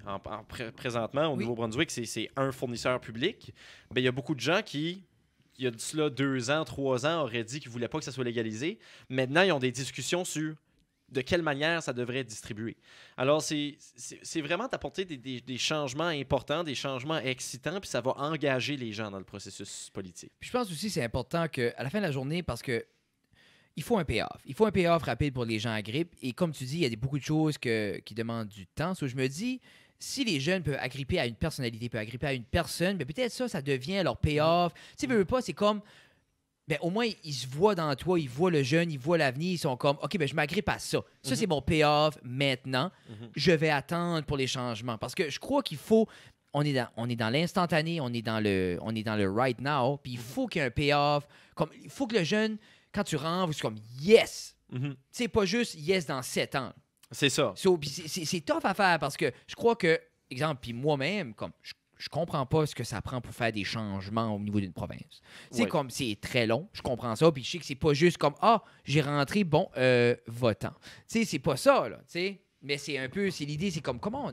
Présentement, au Nouveau-Brunswick, c'est un fournisseur public. Bien, il y a beaucoup de gens qui, il y a de cela 2 ans, 3 ans, auraient dit qu'ils ne voulaient pas que ça soit légalisé. Maintenant, ils ont des discussions sur de quelle manière ça devrait être distribué. Alors, c'est vraiment d'apporter des changements importants, des changements excitants, puis ça va engager les gens dans le processus politique. Puis je pense aussi que c'est important qu'à la fin de la journée, parce que il faut un payoff. Il faut un payoff rapide pour les gens à grippe. Et comme tu dis, il y a beaucoup de choses qui demandent du temps. So, je me dis, si les jeunes peuvent agripper à une personnalité, peuvent agripper à une personne, ben peut-être ça devient leur payoff. Tu sais, veux pas, c'est comme... Ben, au moins, ils se voient dans toi, ils voient le jeune, ils voient l'avenir, ils sont comme, OK, ben, je m'agrippe à ça. Ça, c'est mon payoff maintenant. Je vais attendre pour les changements. Parce que je crois qu'il faut... On est dans l'instantané, on est dans le right now, puis il faut qu'il y ait un payoff. Il faut que le jeune... Quand tu rentres, c'est comme « yes ». C'est pas juste « yes » dans 7 ans. C'est ça. C'est tough à faire parce que je crois que, exemple, puis moi-même, comme je comprends pas ce que ça prend pour faire des changements au niveau d'une province. Comme c'est très long, je comprends ça, puis je sais que c'est pas juste comme « ah, j'ai rentré, bon, votant ». C'est pas ça, là, mais c'est un peu, c'est l'idée, c'est comme comment...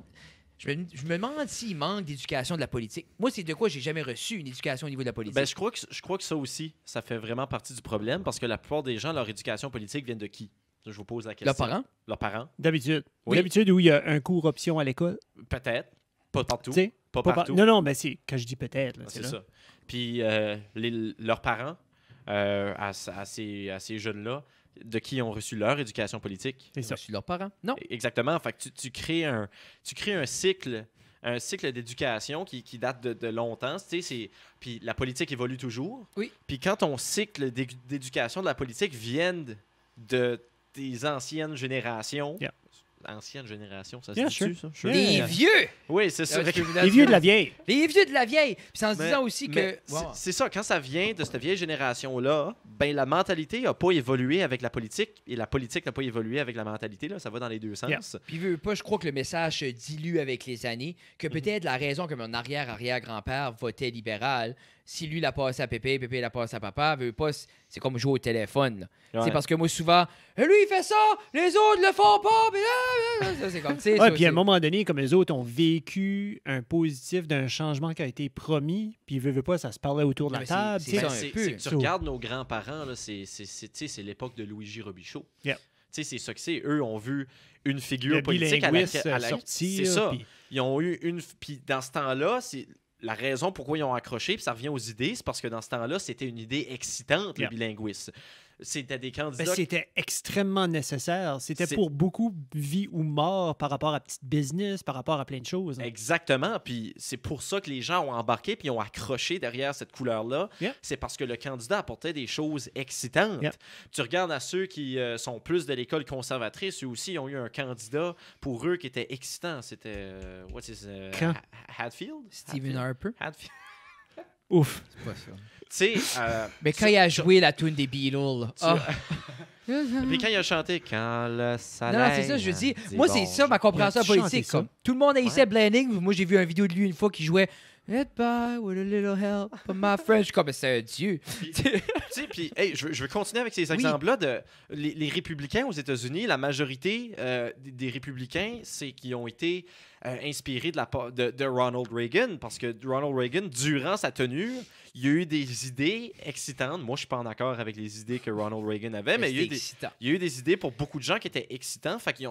Je me demande s'il manque d'éducation de la politique. Moi, c'est de quoi j'ai jamais reçu une éducation au niveau de la politique. Ben, je crois que ça aussi, ça fait vraiment partie du problème parce que la plupart des gens, leur éducation politique vient de qui? Je vous pose la question. Leurs parents? Leurs parents. D'habitude. Oui. D'habitude, où il y a un cours option à l'école. Peut-être. Pas partout. Pas partout. Non, mais c'est quand je dis peut-être. C'est ça. Puis leurs parents à ces jeunes-là de qui ont reçu leur éducation politique. C'est ça. Je suis leurs parents. Non. Exactement. Fait que tu crées un cycle d'éducation qui date de longtemps. Puis la politique évolue toujours. Oui. Puis quand ton cycle d'éducation de la politique vienne des anciennes générations... Yeah. Ancienne génération, ça se Yeah, dit-tu, sure. ça? Yeah. Les vieux! Oui, c'est ça. Les vieux de la vieille. Les vieux de la vieille! Puis c'est en se Mais- disant aussi mais que... c'est ça, quand ça vient de cette vieille génération-là, ben la mentalité n'a pas évolué avec la politique et la politique n'a pas évolué avec la mentalité. Là, ça va dans les deux sens. Yeah. Puis veux pas, je crois que le message se dilue avec les années, que peut-être la raison que mon arrière-arrière-grand-père votait libéral, si lui l'a passé à Pépé, Pépé l'a passé à papa, veut pas, c'est comme jouer au téléphone. Là. Ouais. C'est parce que moi, souvent, lui, il fait ça, les autres le font pas, puis là, ça, c'est comme, tu sais, Ouais, ça, puis à un c'est- moment donné, comme les autres ont vécu un positif d'un changement qui a été promis, puis veut pas, ça se parlait autour de Non, la mais table. c'est tu sais. ça, un c'est peu. que tu regardes nos grands-parents, là, c'est l'époque de Louis-J. Robichaud. Yeah. C'est ça que c'est. Eux ont vu une figure Le politique bilinguisme à la sorti. C'est là, ça. puis- Ils ont eu une... Puis dans ce temps-là, c'est la raison pourquoi ils ont accroché, puis ça revient aux idées, c'est parce que dans ce temps-là, c'était une idée excitante, Yeah. le bilinguisme. C'était des Ben, candidats... c'était extrêmement nécessaire. C'était C'est- pour beaucoup vie ou mort par rapport à petite business, par rapport à plein de choses. hein. Exactement. Puis c'est pour ça que les gens ont embarqué puis ont accroché derrière cette couleur-là. Yeah. C'est parce que le candidat apportait des choses excitantes. Yeah. Tu regardes à ceux qui sont plus de l'école conservatrice, eux aussi ont eu un candidat pour eux qui était excitant. C'était Quand? Hatfield? Stephen Harper. Hatfield. Ouf. C'est pas ça. Tu sais, Mais quand il a joué la tune des Beatles, puis quand il a chanté Quand le soleil. Non, c'est ça, je dis. dit Moi, c'est bon, ça ma compréhension Il a-tu politique. chanté ça? Comme. Tout le monde haïssait Blanding. Moi, j'ai vu une vidéo de lui une fois qui jouait Let by with a little help from my friend. Je suis comme, c'est un dieu. Tu sais, puis, hey, je veux continuer avec ces exemples-là. Les républicains aux États-Unis, la majorité des républicains, c'est qui ont été inspirés de Ronald Reagan, parce que Ronald Reagan, durant sa tenue, il y a eu des idées excitantes. Moi, je suis pas en accord avec les idées que Ronald Reagan avait, mais il y a eu excitant. il y a eu des idées pour beaucoup de gens qui étaient excitants. Fait qu'ils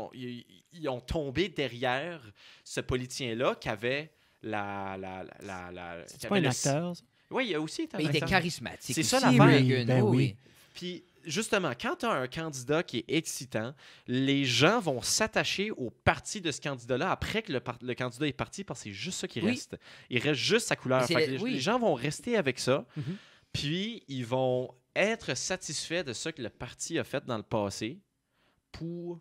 ils ont tombé derrière ce politicien-là qui avait C'est pas un acteur, ça? Oui, il y a aussi été un Mais il était acteur. charismatique. C'est ça aussi, l'affaire. Reagan. Ben Oh, oui. Puis, justement, quand tu as un candidat qui est excitant, les gens vont s'attacher au parti de ce candidat-là après que le candidat est parti, parce que c'est juste ça qui Oui. reste. Il reste juste sa couleur. C'est Fait que oui. les gens vont rester avec ça, Mhm. puis ils vont être satisfaits de ce que le parti a fait dans le passé pour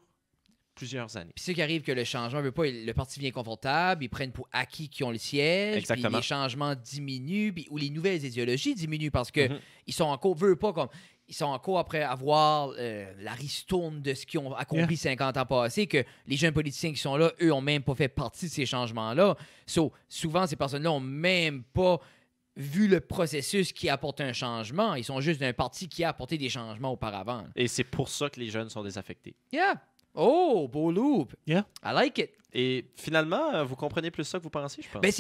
plusieurs années. Puis ce qui arrive que le changement veut pas, le parti devient confortable, ils prennent pour acquis qui ont le siège, puis Exactement. les changements diminuent, puis, ou les nouvelles idéologies diminuent parce que Mhm. ils sont encore, veulent pas comme, ils sont encore après avoir la ristourne de ce qu'ils ont accompli 50 ans passés, que les jeunes politiciens qui sont là, eux, ont même pas fait partie de ces changements-là. So, souvent, ces personnes-là ont même pas vu le processus qui apporte un changement. Ils sont juste d'un parti qui a apporté des changements auparavant. Et c'est pour ça que les jeunes sont désaffectés. Yeah! Oh, beau loop! Yeah. I like it! Et finalement, vous comprenez plus ça que vous pensez, je pense. Ben,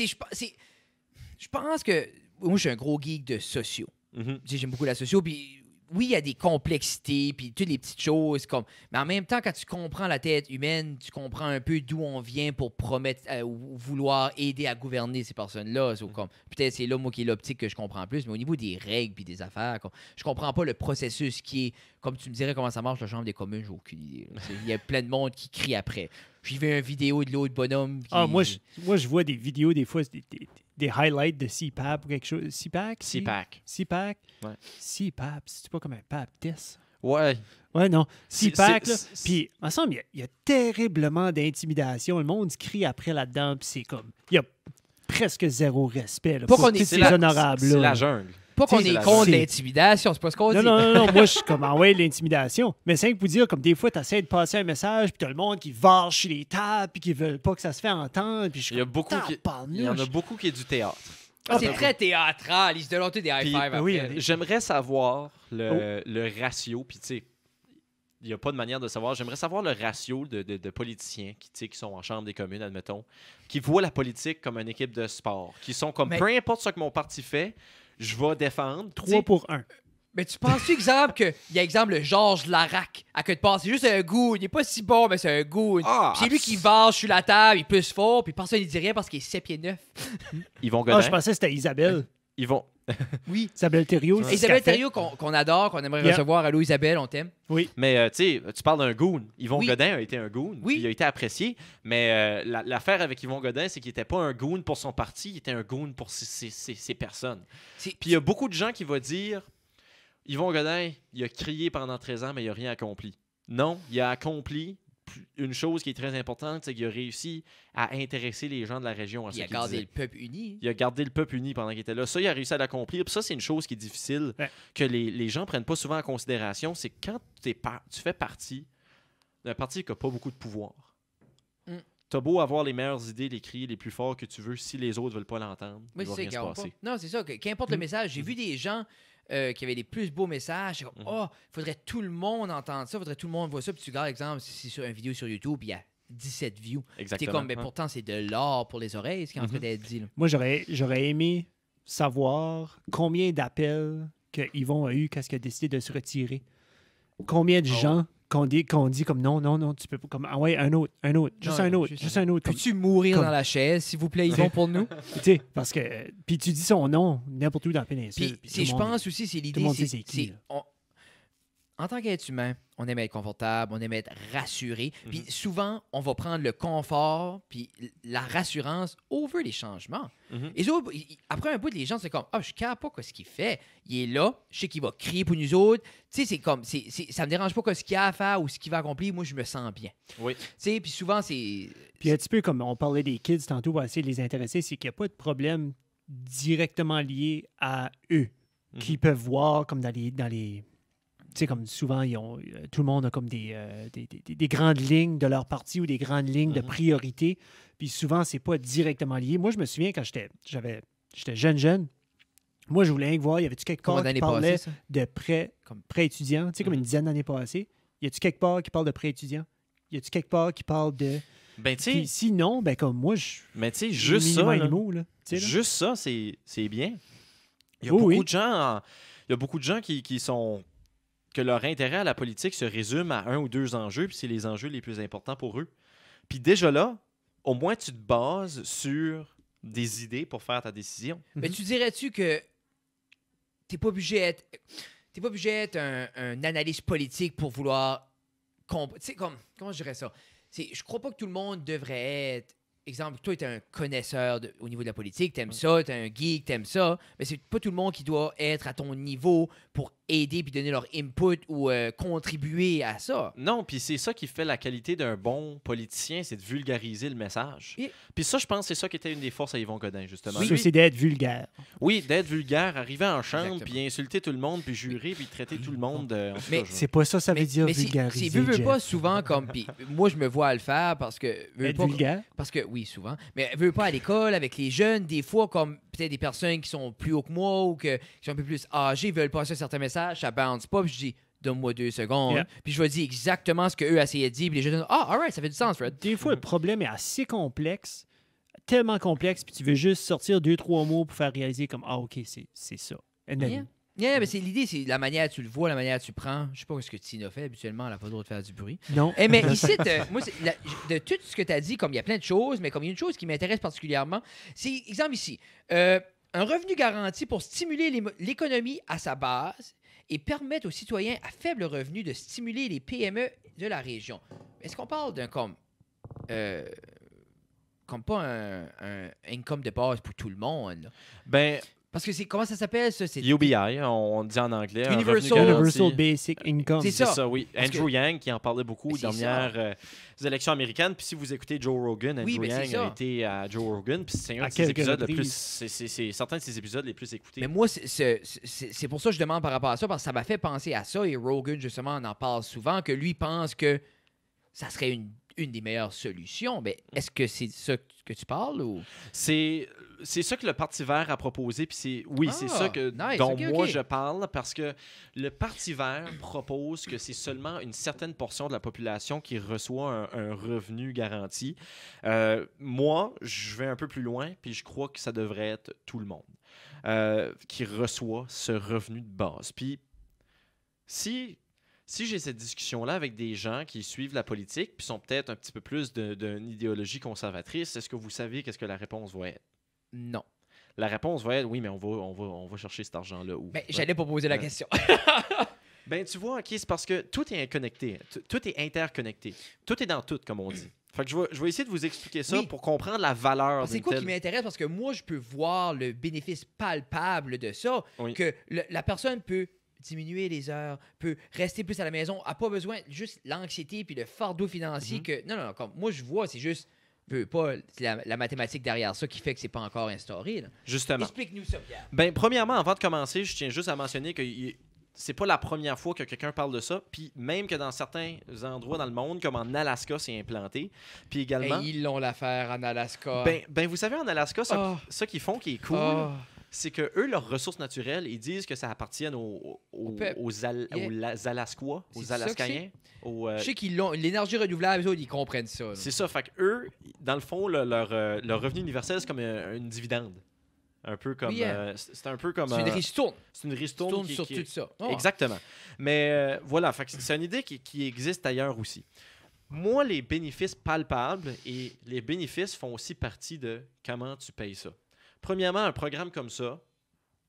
je pense que. Moi, je suis un gros geek de sociaux. Mhm. Tu sais, j'aime beaucoup la socio. Puis oui, il y a des complexités, puis toutes les petites choses. Mais en même temps, quand tu comprends la tête humaine, tu comprends un peu d'où on vient pour promettre ou vouloir aider à gouverner ces personnes-là. Peut-être c'est là, moi, qui est l'optique que je comprends plus. Mais au niveau des règles puis des affaires, je comprends pas le processus qui est. Comme tu me dirais comment ça marche, la Chambre des communes, j'ai aucune idée. Il y a plein de monde qui crie après. J'ai vu une vidéo de l'autre bonhomme. Qui... Ah, moi, je vois des vidéos, des fois, des highlights de CPAP ou quelque chose. CPAC? CPAC. CPAC? Ouais. CPAP, c'est pas comme un PAP test? Ouais. Ouais, non. C'est- CPAC, là. c'est- Puis, ensemble, il y a terriblement d'intimidation. Le monde se crie après là-dedans, puis c'est comme. Il y a presque zéro respect. Là, Pas pour qu'on est- tous c'est ces la- honorables. C'est là. la jungle. Pas qu'on C'est est la- contre c'est- l'intimidation, c'est pas ce qu'on Non, dit. non, moi, je suis comme, ah ouais, l'intimidation. Mais c'est que pour dire, comme des fois, tu essaies de passer un message, puis t'as le monde qui vache les tables, puis qui veulent pas que ça se fait entendre. Puis je suis Il y a comme, beaucoup il y en a tabarnouche. beaucoup qui est du théâtre. Ah, c'est très théâtral. Ils se donnent tous des high Puis, five ben oui, après. allez. J'aimerais savoir le ratio, puis tu sais, il n'y a pas de manière de savoir. J'aimerais savoir le ratio de politiciens qui, tu sais, qui sont en chambre des communes, admettons, qui voient la politique comme une équipe de sport, qui sont comme, Mais- peu importe ce que mon parti fait, je vais défendre. 3 pour 1. Mais tu penses-tu, exemple, qu'il y a, exemple, le Georges Larac à quelque part? C'est juste un goût. Il n'est pas si bon, mais c'est un goût. Ah, Puis c'est lui qui vache sur la table, il pousse fort, puis personne ne dit rien parce qu'il est 7 pieds 9. Yvon Ah, Godin. je pensais que c'était Isabelle. ils vont... Oui. Isabelle Thériault, Et c'est Isabelle ce qu'elle fait. Thériault, qu'on adore, qu'on aimerait Yeah. recevoir. Allô, Isabelle, on t'aime. Oui. Mais tu parles d'un goon. Yvon Oui. Godin a été un goon. Oui. Puis il a été apprécié. Mais l'affaire avec Yvon Godin, c'est qu'il n'était pas un goon pour son parti, il était un goon pour ses personnes. C'est- Puis il y a beaucoup de gens qui vont dire Yvon Godin, il a crié pendant 13 ans, mais il n'a rien accompli. Non, il a accompli une chose qui est très importante, c'est qu'il a réussi à intéresser les gens de la région à ce Il a qu'il gardé disait. le peuple uni. Il a gardé le peuple uni pendant qu'il était là. Ça, il a réussi à l'accomplir. Puis ça, c'est une chose qui est difficile, Ouais. que les gens prennent pas souvent en considération. C'est quand tu fais partie d'un parti qui n'a pas beaucoup de pouvoir. Mm. T'as beau avoir les meilleures idées, les cris les plus forts que tu veux, si les autres veulent pas l'entendre, Oui, il va c'est rien se ça, passer. Non, c'est ça. Qu'importe le message, j'ai vu des gens qui avaient les plus beaux messages. C'est comme, oh, faudrait tout le monde entendre ça, faudrait tout le monde voir ça. Puis tu regardes, exemple, si c'est sur une vidéo sur YouTube, puis il y a 17 views. T'es Exactement. comme, mais pourtant, c'est de l'or pour les oreilles, ce qui est en train d'être dit. Là. Moi, j'aurais aimé savoir combien d'appels que Yvon a eu quand il a décidé de se retirer. Combien de gens qu'on dit comme non, tu peux pas. Comme, ah ouais, un autre, juste Non, un autre, juste juste un autre. Peux-tu mourir comme- dans la chaise, s'il vous plaît, Yvon, pour nous? Tu sais, parce que. Puis tu dis son nom n'importe où dans la péninsule. Puis, tout le je monde- pense aussi, c'est tout l'idée. le monde sait c'est qui, là. En tant qu'être humain, on aime être confortable, on aime être rassuré. Puis souvent, on va prendre le confort puis la rassurance over les changements. Mhm. Et so, après un bout, les gens, c'est comme, ah, je ne capte pas ce qu'il fait. Il est là, je sais qu'il va crier pour nous autres. Tu sais, c'est comme, ça me dérange pas ce qu'il a à faire ou ce qu'il va accomplir. Moi, je me sens bien. Oui. Tu sais, puis souvent, c'est... Puis un petit peu comme on parlait des kids tantôt pour essayer de les intéresser, c'est qu'il n'y a pas de problème directement lié à eux, qu'ils peuvent voir comme dans les tu sais, comme souvent, tout le monde a comme des grandes lignes de leur parti ou des grandes lignes de priorité. Puis souvent, c'est pas directement lié. Moi, je me souviens quand j'étais jeune, moi, je voulais rien que voir, y avait-tu quelque Combien part qui d'années parlait passées, ça? de prêt étudiant, tu sais, comme une dizaine d'années passées. Y a-tu quelque part qui parle de prêt étudiant? Y a-tu quelque part qui parle de... Ben, tu Puis sais, sinon, ben comme moi, je... mais tu sais, juste ça, minimum là, animaux, là, tu sais, là. juste ça, c'est bien. Il y a Oui, beaucoup oui. de gens, il y a beaucoup de gens qui sont que leur intérêt à la politique se résume à un ou deux enjeux, puis c'est les enjeux les plus importants pour eux. Puis déjà là, au moins tu te bases sur des idées pour faire ta décision. Mais tu dirais-tu que t'es pas obligé d'être un analyste politique pour vouloir... Tu sais, comment je dirais ça? Je crois pas que tout le monde devrait être... Exemple, toi, tu es un connaisseur au niveau de la politique, t'aimes ça, t'es un geek, t'aimes ça, mais c'est pas tout le monde qui doit être à ton niveau pour aider puis donner leur input ou contribuer à ça. Non, puis c'est ça qui fait la qualité d'un bon politicien, c'est de vulgariser le message. Et- Puis ça, je pense, c'est ça qui était une des forces à Yvon Godin, justement. Ça, Lui, c'est d'être vulgaire. oui, d'être vulgaire, arriver en chambre, Exactement. puis insulter tout le monde, puis jurer, puis traiter tout le monde. En tout Mais cas, je- C'est pas ça veut dire mais vulgariser. c'est veux Jeff. pas souvent comme... Puis moi, je me vois à le faire parce que... veux Être pas- vulgaire. Parce que, oui, souvent. Mais veut pas à l'école, avec les jeunes, des fois, comme peut-être des personnes qui sont plus haut que moi ou qui sont un peu plus âgées, veulent passer certains messages, ça bounce pas, puis je dis, donne-moi 2 secondes. Yeah. Puis je vais dire exactement ce qu'eux essayaient de dire, puis les jeunes disent, ah, alright, ça fait du sens, Fred. Des fois, le problème est assez complexe, tellement complexe, puis tu veux juste sortir 2-3 mots pour faire réaliser comme ah ok, c'est ça. And then- Yeah. Yeah, mais c'est l'idée, c'est la manière dont tu le vois, la manière dont tu prends. Je sais pas ce que Tina fait habituellement, elle n'a pas le droit de faire du bruit. Non. Eh, mais ici, moi, de tout ce que tu as dit, comme il y a plein de choses, mais comme il y a une chose qui m'intéresse particulièrement, c'est, exemple ici, un revenu garanti pour stimuler l'économie à sa base et permettre aux citoyens à faible revenu de stimuler les PME de la région. Est-ce qu'on parle d'un comme pas un income de base pour tout le monde? Là? Ben, Parce que c'est comment ça s'appelle ça? C'est UBI, on dit en anglais. un Universal- revenu Universal garanti. Basic Income. C'est C'est ça. ça, oui. Parce Andrew que- Yang qui en parlait beaucoup aux C'est dernières élections américaines. Puis si vous écoutez Joe Rogan, Andrew Oui, mais c'est Yang ça. a été à Joe Rogan. Puis c'est un À de ses quelques épisodes le plus. reprises. C'est certains de ses épisodes les plus écoutés. Mais moi, c'est pour ça que je demande par rapport à ça, parce que ça m'a fait penser à ça, et Rogan, justement, en parle souvent, que lui pense que ça serait une des meilleures solutions. Mais est-ce que c'est ça que tu parles ou... C'est ça que le Parti vert a proposé. Puis c'est Ah, ça que, nice, dont ok, moi ok. je parle. Parce que le Parti vert propose que c'est seulement une certaine portion de la population qui reçoit un revenu garanti. Moi, je vais un peu plus loin. Puis je crois que ça devrait être tout le monde qui reçoit ce revenu de base. Puis si j'ai cette discussion-là avec des gens qui suivent la politique puis sont peut-être un petit peu plus d'une idéologie conservatrice, est-ce que vous savez qu'est-ce que la réponse va être? Non. La réponse va être oui, mais on va chercher cet argent-là où? Ben, j'allais pas poser la question. Ben, tu vois, OK, c'est parce que tout est connecté. Tout est interconnecté. Tout est dans tout, comme on dit. Fait que je vais essayer de vous expliquer ça Oui. pour comprendre la valeur C'est d'une quoi telle... qui m'intéresse? Parce que moi, je peux voir le bénéfice palpable de ça, Oui. que la personne peut diminuer les heures, peut rester plus à la maison, n'a pas besoin juste l'anxiété puis le fardeau financier que... Non, comme moi, je vois, c'est juste... pas c'est la mathématique derrière ça qui fait que c'est pas encore instauré. Là. Justement. Explique-nous ça, Pierre. Ben, premièrement, avant de commencer, je tiens juste à mentionner que c'est pas la première fois que quelqu'un parle de ça, puis même que dans certains endroits dans le monde, comme en Alaska, c'est implanté. Puis également... Hey, ils l'ont l'affaire en Alaska. Ben, vous savez, en Alaska, ça qu'ils font qui est cool, Oh. c'est que eux, leurs ressources naturelles, ils disent que ça appartient aux peuple. aux Alaskois, C'est aux ça que Alaskaïens. Je sais qu'ils l'ont. L'énergie renouvelable, eux autres, ils comprennent ça. là. C'est ça. Fait que eux, dans le fond, leur revenu universel, c'est comme une dividende. Un peu comme. Oui, hein. C'est un peu comme. C'est une ristourne. C'est une Ils ristourne tournent qui, sur qui- tout ça. Oh. Exactement. Mais voilà, fait que c'est une idée qui existe ailleurs aussi. Moi, les bénéfices palpables et les bénéfices font aussi partie de comment tu payes ça. Premièrement, un programme comme ça,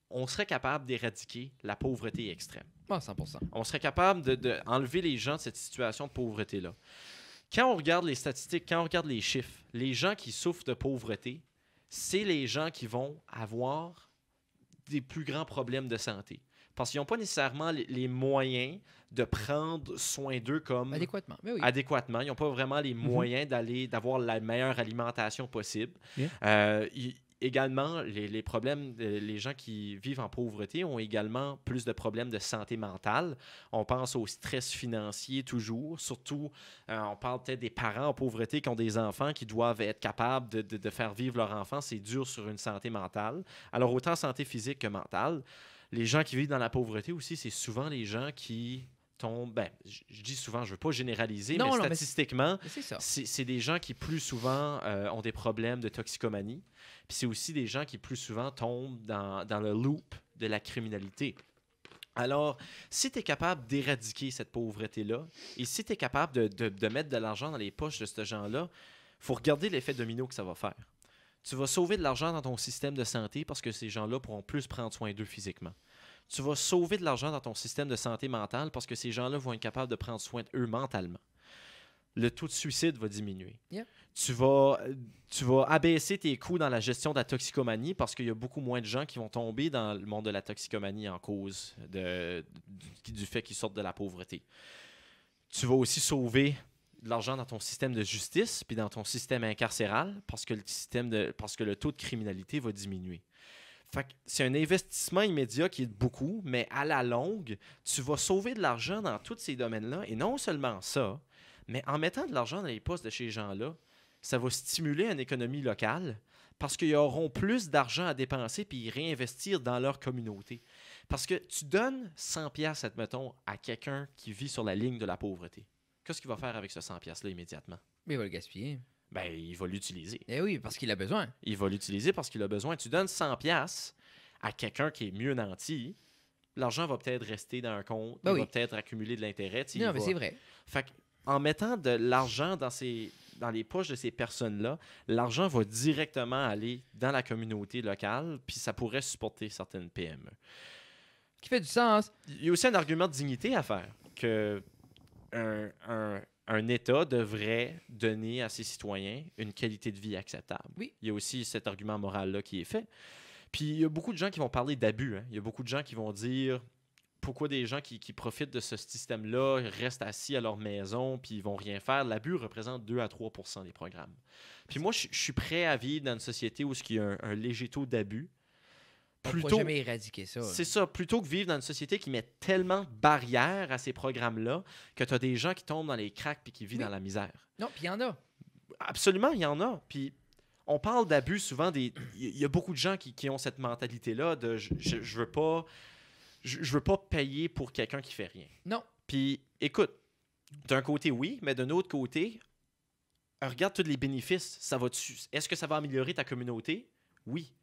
on serait capable d'éradiquer la pauvreté extrême. Ah, 100%. On serait capable d'enlever les gens de cette situation de pauvreté-là. Quand on regarde les statistiques, quand on regarde les chiffres, les gens qui souffrent de pauvreté, c'est les gens qui vont avoir des plus grands problèmes de santé. Parce qu'ils n'ont pas nécessairement les moyens de prendre soin d'eux comme Adéquatement. Mais oui. adéquatement. Ils n'ont pas vraiment les moyens d'avoir la meilleure alimentation possible. Yeah. Également, les problèmes, les gens qui vivent en pauvreté ont également plus de problèmes de santé mentale. On pense au stress financier toujours. Surtout, on parle peut-être des parents en pauvreté qui ont des enfants qui doivent être capables de faire vivre leur enfant. C'est dur sur une santé mentale. Alors, autant santé physique que mentale. Les gens qui vivent dans la pauvreté aussi, c'est souvent les gens qui tombent... Ben, je dis souvent, je ne veux pas généraliser, Non, mais non, mais statistiquement, Mais c'est ça. c'est des gens qui plus souvent ont des problèmes de toxicomanie. Puis c'est aussi des gens qui plus souvent tombent dans le loop de la criminalité. Alors, si tu es capable d'éradiquer cette pauvreté-là, et si tu es capable de mettre de l'argent dans les poches de ces gens-là, il faut regarder l'effet domino que ça va faire. Tu vas sauver de l'argent dans ton système de santé parce que ces gens-là pourront plus prendre soin d'eux physiquement. Tu vas sauver de l'argent dans ton système de santé mentale parce que ces gens-là vont être capables de prendre soin d'eux mentalement. Le taux de suicide va diminuer. Yeah. Tu vas abaisser tes coûts dans la gestion de la toxicomanie parce qu'il y a beaucoup moins de gens qui vont tomber dans le monde de la toxicomanie en cause du fait qu'ils sortent de la pauvreté. Tu vas aussi sauver de l'argent dans ton système de justice puis dans ton système incarcéral parce que le taux de criminalité va diminuer. Fait que c'est un investissement immédiat qui est de beaucoup, mais à la longue, tu vas sauver de l'argent dans tous ces domaines-là. Et non seulement ça, mais en mettant de l'argent dans les postes de ces gens-là, ça va stimuler une économie locale parce qu'ils auront plus d'argent à dépenser puis réinvestir dans leur communauté. Parce que tu donnes 100$, admettons, à quelqu'un qui vit sur la ligne de la pauvreté. Qu'est-ce qu'il va faire avec ce 100$-là immédiatement? Mais il va le gaspiller. Ben, il va l'utiliser. Eh oui, parce qu'il a besoin. Il va l'utiliser parce qu'il a besoin. Tu donnes 100$ à quelqu'un qui est mieux nanti, l'argent va peut-être rester dans un compte, Ben il oui. va peut-être accumuler de l'intérêt. tu sais, Non, il mais va- c'est vrai. Fait en mettant de l'argent dans les poches de ces personnes-là, l'argent va directement aller dans la communauté locale, puis ça pourrait supporter certaines PME. Qui fait du sens. Il y a aussi un argument de dignité à faire, que un État devrait donner à ses citoyens une qualité de vie acceptable. Oui. Il y a aussi cet argument moral-là qui est fait. Puis il y a beaucoup de gens qui vont parler d'abus. Hein. Il y a beaucoup de gens qui vont dire pourquoi des gens qui profitent de ce système-là restent assis à leur maison puis ils vont rien faire. L'abus représente 2 à 3% des programmes. Puis moi, je suis prêt à vivre dans une société où il y a un léger taux d'abus. On ne pourra Plutôt, jamais éradiquer ça. c'est ça, plutôt que vivre dans une société qui met tellement de barrières à ces programmes-là que tu as des gens qui tombent dans les cracks puis qui vivent Oui. dans la misère. Non, puis il y en a. Absolument, il y en a. Puis on parle d'abus souvent. Il y a beaucoup de gens qui ont cette mentalité-là de je veux pas. Je veux pas payer pour quelqu'un qui fait rien. Non. Puis écoute, d'un côté, oui, mais d'un autre côté, regarde tous les bénéfices. Est-ce que ça va améliorer ta communauté? Oui.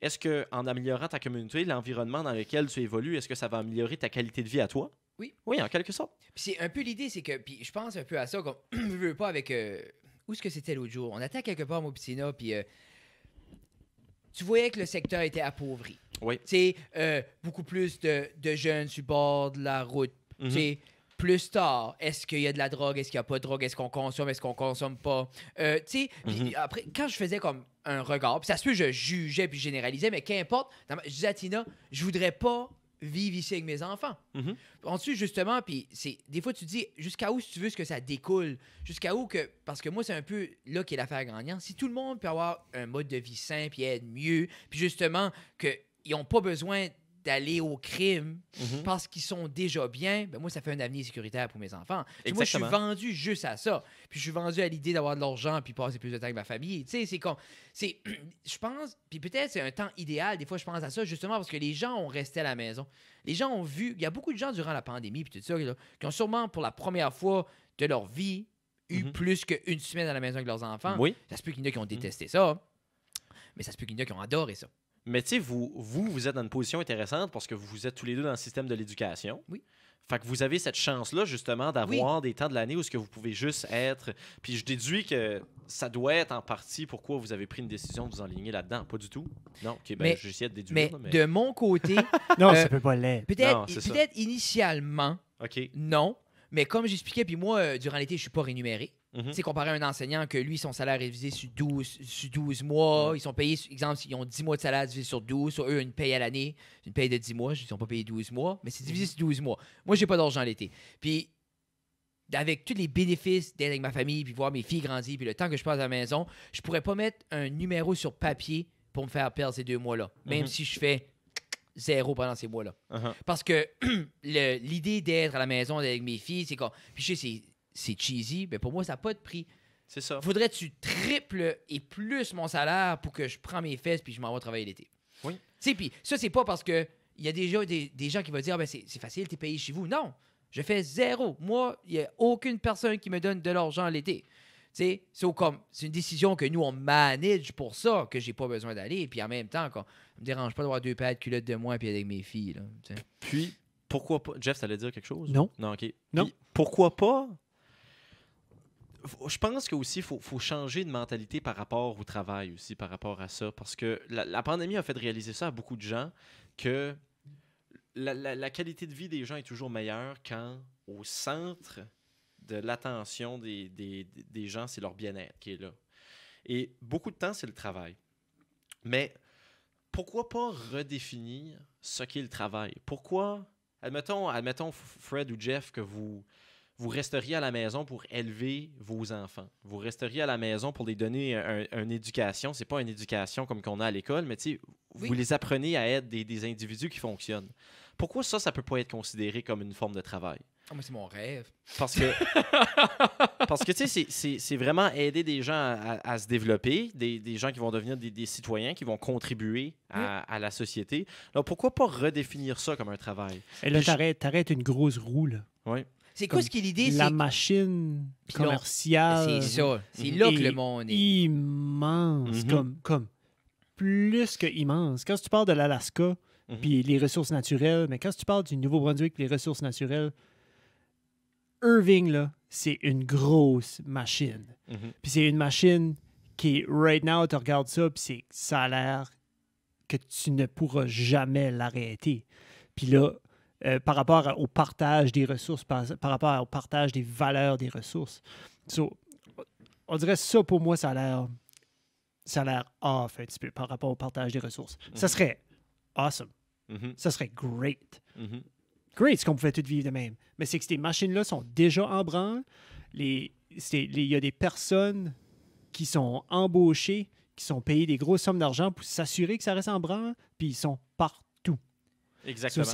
Est-ce qu'en améliorant ta communauté, l'environnement dans lequel tu évolues, est-ce que ça va améliorer ta qualité de vie à toi? Oui. Oui, en quelque sorte. Puis c'est un peu l'idée, c'est que, puis je pense un peu à ça, comme, je veux pas avec, où est-ce que c'était l'autre jour? On était à quelque part, moi, Piscina, puis tu voyais que le secteur était appauvri. Oui. Tu sais, beaucoup plus de jeunes sur le bord de la route. Tu sais, plus tard, est-ce qu'il y a de la drogue, est-ce qu'il n'y a pas de drogue, est-ce qu'on consomme, est-ce qu'on consomme pas. Tu sais, puis après, quand je faisais comme un regard, puis ça se peut, je jugeais puis je généralisais, mais qu'importe, je disais à Tina, je voudrais pas vivre ici avec mes enfants. Ensuite, justement, puis des fois, tu te dis, jusqu'à où, si tu veux, ce que ça découle? Jusqu'à où que... Parce que moi, c'est un peu là qu'est l'affaire gagnante. Si tout le monde peut avoir un mode de vie sain puis être mieux, puis justement, qu'ils n'ont pas besoin d'aller au crime parce qu'ils sont déjà bien, ben moi, ça fait un avenir sécuritaire pour mes enfants. Moi, je suis vendu juste à ça. Puis je suis vendu à l'idée d'avoir de l'argent puis passer plus de temps avec ma famille. Tu sais, c'est comme... Je pense... Puis peut-être c'est un temps idéal. Des fois, je pense à ça justement parce que les gens ont resté à la maison. Les gens ont vu... Il y a beaucoup de gens durant la pandémie puis tout ça là, qui ont sûrement, pour la première fois de leur vie, eu plus qu'une semaine à la maison avec leurs enfants. Oui. Ça se peut qu'il y en a qui ont détesté ça, mais ça se peut qu'il y en a qui ont adoré ça. Mais tu sais, vous êtes dans une position intéressante parce que vous êtes tous les deux dans le système de l'éducation. Oui. Fait que vous avez cette chance-là, justement, d'avoir des temps de l'année où ce que vous pouvez juste être... Puis je déduis que ça doit être en partie pourquoi vous avez pris une décision de vous enligner là-dedans. Pas du tout? Non? OK, ben j'essaie de déduire. Mais de mon côté... non, ça peut pas l'être. Peut-être initialement, OK. non. Mais comme j'expliquais, puis moi, durant l'été, je suis pas rémunéré. Tu sais, comparé à un enseignant que lui, son salaire est divisé sur 12 mois. Ils sont payés, exemple, ils ont 10 mois de salaire divisé sur 12. Sur eux, une paye à l'année, une paye de 10 mois. Ils ne sont pas payés 12 mois, mais c'est divisé sur 12 mois. Moi, j'ai pas d'argent l'été. Puis, avec tous les bénéfices d'être avec ma famille, puis voir mes filles grandir, puis le temps que je passe à la maison, je pourrais pas mettre un numéro sur papier pour me faire perdre ces 2 mois-là. Même si je fais 0 pendant ces mois-là. Parce que l'idée d'être à la maison avec mes filles, c'est comme... Puis je sais, c'est cheesy, mais pour moi, ça n'a pas de prix. C'est ça. Faudrait que tu triples et plus mon salaire pour que je prends mes fesses puis je m'en vais travailler l'été. Oui. Tu sais, puis ça, c'est pas parce que il y a déjà des gens qui vont dire, c'est facile, t'es payé chez vous. Non, je fais 0. Moi, il n'y a aucune personne qui me donne de l'argent l'été. Tu sais, c'est une décision que nous, on manage pour ça, que j'ai pas besoin d'aller. Puis en même temps, ça me dérange pas d'avoir 2 paires de culottes de moins puis avec mes filles. Là, puis, pourquoi pas... Jeff, t'allais dire quelque chose? Non. Non, OK. Non. Puis, pourquoi pas... Je pense qu'aussi, il faut changer de mentalité par rapport au travail aussi, par rapport à ça. Parce que la pandémie a fait réaliser ça à beaucoup de gens que la qualité de vie des gens est toujours meilleure quand au centre de l'attention des gens, c'est leur bien-être qui est là. Et beaucoup de temps, c'est le travail. Mais pourquoi pas redéfinir ce qu'est le travail? Pourquoi, admettons Fred ou Jeff, que vous resteriez à la maison pour élever vos enfants. Vous resteriez à la maison pour les donner une éducation. C'est pas une éducation comme qu'on a à l'école, mais vous les apprenez à être des individus qui fonctionnent. Pourquoi ça peut pas être considéré comme une forme de travail? Oh, mais c'est mon rêve. Parce que tu sais, c'est vraiment aider des gens à se développer, des gens qui vont devenir des citoyens, qui vont contribuer à la société. Alors, pourquoi pas redéfinir ça comme un travail? Et là, t'arrêtes une grosse roue, là. Oui. C'est quoi ce qui est l'idée? La machine commerciale. C'est ça. C'est là que le monde est. Immense. Comme plus que immense. Quand tu parles de l'Alaska puis les ressources naturelles, mais quand tu parles du Nouveau-Brunswick et les ressources naturelles, Irving, là, c'est une grosse machine. Puis c'est une machine qui, right now, tu regardes ça, puis ça a l'air que tu ne pourras jamais l'arrêter. Puis là, par rapport au partage des ressources, par rapport au partage des valeurs des ressources. On dirait ça, pour moi, ça a l'air off un petit peu par rapport au partage des ressources. Ça serait awesome. Ça serait great. Great, ce qu'on pouvait tout vivre de même. Mais c'est que ces machines-là sont déjà en branle. Il y a des personnes qui sont embauchées, qui sont payées des grosses sommes d'argent pour s'assurer que ça reste en branle, puis ils sont partout. Exactement.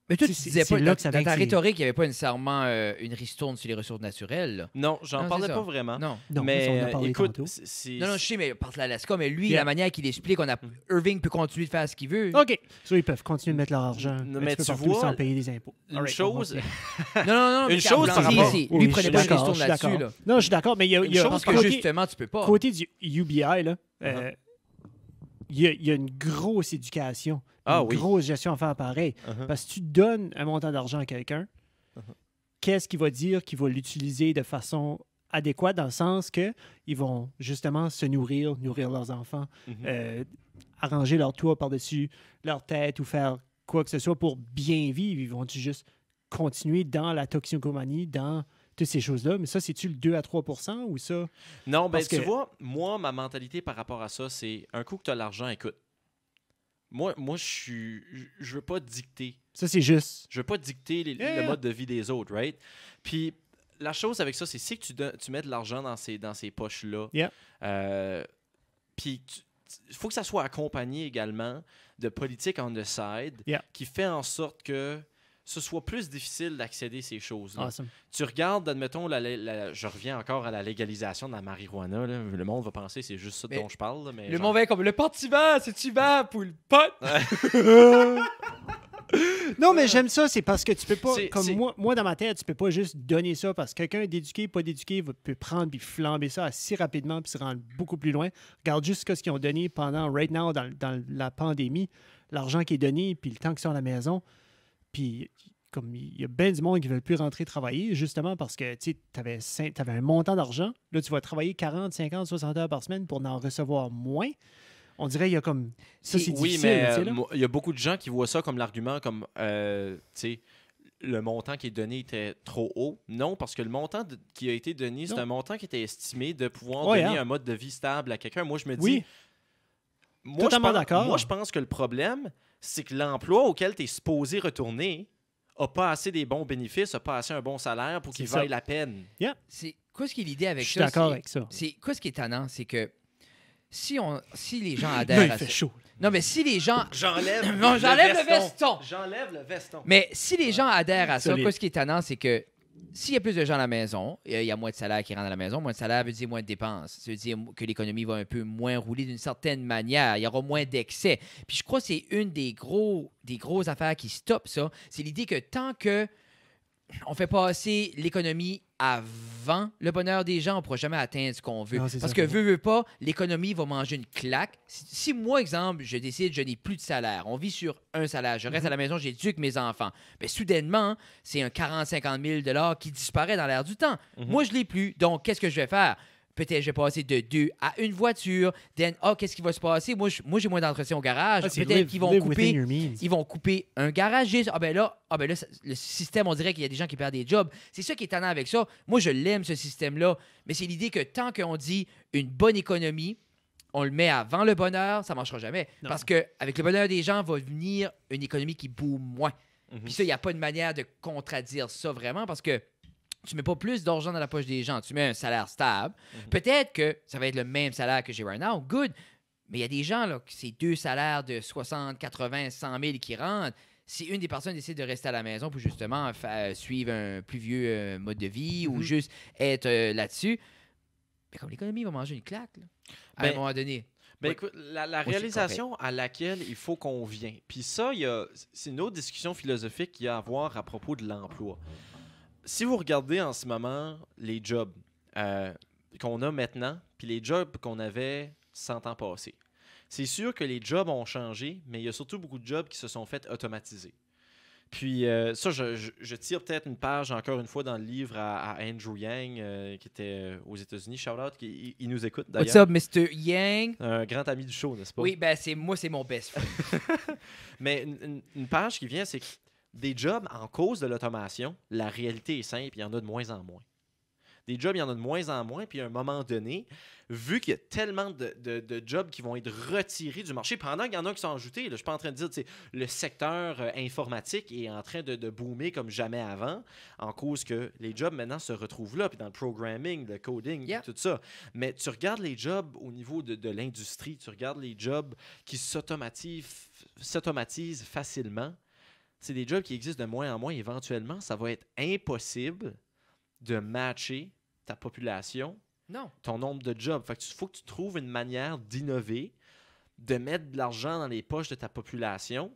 Mais toi, tu disais pas, là que ça dans ta vient que rhétorique, il n'y avait pas nécessairement une ristourne sur les ressources naturelles. Là. Non, j'en parlais c'est pas ça. vraiment. Non. mais on en a Mais parlé écoute, tantôt. Non, je sais, mais par l'Alaska, mais lui, la manière qu'il explique, Irving peut continuer de faire ce qu'il veut. OK. Ils peuvent continuer de mettre leur argent Mais tu partout vois, sans payer des impôts. Une chose... Non, Une chose par rapport- lui, il prenait pas une ristourne là-dessus. Là. Non, je suis d'accord, mais il y a Une chose Parce que justement, tu peux pas. côté du UBI, là, il y a une grosse éducation, une grosse gestion à faire pareil. Parce que tu donnes un montant d'argent à quelqu'un, qu'est-ce qu'il va dire qu'il va l'utiliser de façon adéquat dans le sens que ils vont justement se nourrir leurs enfants, arranger leur toit par-dessus leur tête ou faire quoi que ce soit pour bien vivre. Ils vont juste continuer dans la toxicomanie, dans toutes ces choses-là? Mais ça, c'est-tu le 2 à 3 % ou ça? Non, ben Parce tu que- vois, moi, ma mentalité par rapport à ça, c'est un coup que tu as l'argent, écoute. Moi je veux pas dicter. Ça, c'est juste. Je veux pas dicter Yeah. le mode de vie des autres, right? Puis la chose avec ça, c'est si que tu mets de l'argent dans ces poches-là, Yeah. puis il faut que ça soit accompagné également de politiques on the side Yeah. qui fait en sorte que ce soit plus difficile d'accéder à ces choses-là. Awesome. Tu regardes, admettons, je reviens encore à la légalisation de la marijuana. Là. Le monde va penser que c'est juste ça Mais dont je parle. Là, mais Le genre- mauvais comme le partivan, c'est tu vas pour le pot. Non, mais j'aime ça, c'est parce que tu peux pas, C'est- comme c'est- moi, dans ma tête, tu peux pas juste donner ça parce que quelqu'un d'éduqué, pas d'éduqué, peut prendre puis flamber ça assez rapidement puis se rendre beaucoup plus loin. Regarde juste ce qu'ils ont donné pendant, right now, dans la pandémie, l'argent qui est donné puis le temps qu'ils sont à la maison. Puis, comme il y a bien du monde qui ne veulent plus rentrer travailler, justement parce que tu avais un montant d'argent. Là, tu vas travailler 40, 50, 60 heures par semaine pour en recevoir moins. On dirait qu'il y a comme. Ça, c'est Oui, difficile. mais tu sais, là. il y a beaucoup de gens qui voient ça comme l'argument, comme tu sais, le montant qui est donné était trop haut. Non, parce que le montant qui a été donné, c'est Non. un montant qui était estimé de pouvoir Ouais, donner hein. un mode de vie stable à quelqu'un. Moi, je me dis, Oui, moi, totalement je pense, d'accord. moi, je pense que le problème, c'est que l'emploi auquel tu es supposé retourner n'a pas assez des bons bénéfices, n'a pas assez un bon salaire pour qu'il C'est ça. vaille la peine. C'est quoi ce qui est l'idée avec je suis ça? d'accord c'est- avec ça. C'est quoi ce qui est étonnant, c'est que si les gens Là, adhèrent il à fait ça. chaud. Non, mais si les gens. J'enlève Non, j'enlève le veston. J'enlève le veston. Mais si les gens adhèrent à ça, Solide. quoi ce qui est étonnant, c'est que s'il y a plus de gens à la maison, il y a moins de salaire qui rentrent à la maison. Moins de salaire veut dire moins de dépenses. Ça veut dire que l'économie va un peu moins rouler d'une certaine manière. Il y aura moins d'excès. Puis je crois que c'est une des grosses affaires qui stoppe ça. C'est l'idée que tant que on fait passer l'économie avant le bonheur des gens, on ne pourra jamais atteindre ce qu'on veut. Non, c'est Parce ça. que veut pas, l'économie va manger une claque. Si moi, exemple, je décide, je n'ai plus de salaire, on vit sur un salaire, je reste à la maison, j'éduque mes enfants. Bien, soudainement, c'est un 40-50 000 $ qui disparaît dans l'air du temps. Moi, je ne l'ai plus. Donc, qu'est-ce que je vais faire? Peut-être je vais passer de 2 à une voiture. Then, qu'est-ce qui va se passer? Moi, j'ai moins d'entretien au garage. Ah, c'est Peut-être live- qu'ils vont live couper. within your means. Ils vont couper un garagiste. Ah ben là, le système, on dirait qu'il y a des gens qui perdent des jobs. C'est ça qui est étonnant avec ça. Moi, je l'aime, ce système-là. Mais c'est l'idée que tant qu'on dit une bonne économie, on le met avant le bonheur, ça ne marchera jamais. Non. Parce qu'avec le bonheur des gens, va venir une économie qui boom moins. Mhm. Puis ça, il n'y a pas de manière de contredire ça vraiment parce que tu mets pas plus d'argent dans la poche des gens. Tu mets un salaire stable. Peut-être que ça va être le même salaire que j'ai right now. Good. Mais il y a des gens, là, que c'est 2 salaires de 60, 80, 100 000 qui rentrent. Si une des personnes décide de rester à la maison pour justement suivre un plus vieux mode de vie ou juste être là-dessus, ben, comme l'économie va manger une claque, là, à Ben, un moment donné. Ben Oui. écoute, la c'est réalisation à laquelle il faut qu'on vienne. Puis ça, c'est une autre discussion philosophique qu'il y a à avoir à propos de l'emploi. Si vous regardez en ce moment les jobs qu'on a maintenant, puis les jobs qu'on avait 100 ans passés, c'est sûr que les jobs ont changé, mais il y a surtout beaucoup de jobs qui se sont faits automatiser. Puis ça, je tire peut-être une page encore une fois dans le livre à Andrew Yang, qui était aux États-Unis. Shout-out, il nous écoute What's d'ailleurs. up, Mr. Yang? Un grand ami du show, n'est-ce pas? Oui, ben c'est mon best friend. Mais une page qui vient, c'est que des jobs en cause de l'automation, la réalité est simple, il y en a de moins en moins. Des jobs, il y en a de moins en moins, puis à un moment donné, vu qu'il y a tellement de jobs qui vont être retirés du marché, pendant qu'il y en a qui sont ajoutés, là, je ne suis pas en train de dire, le secteur informatique est en train de boomer comme jamais avant, en cause que les jobs maintenant se retrouvent là, puis dans le programming, le coding, Yeah. tout ça. Mais tu regardes les jobs au niveau de l'industrie, tu regardes les jobs qui s'automatisent facilement, c'est des jobs qui existent de moins en moins. Éventuellement, ça va être impossible de matcher ta population, Non. ton nombre de jobs. Fait que faut que tu trouves une manière d'innover, de mettre de l'argent dans les poches de ta population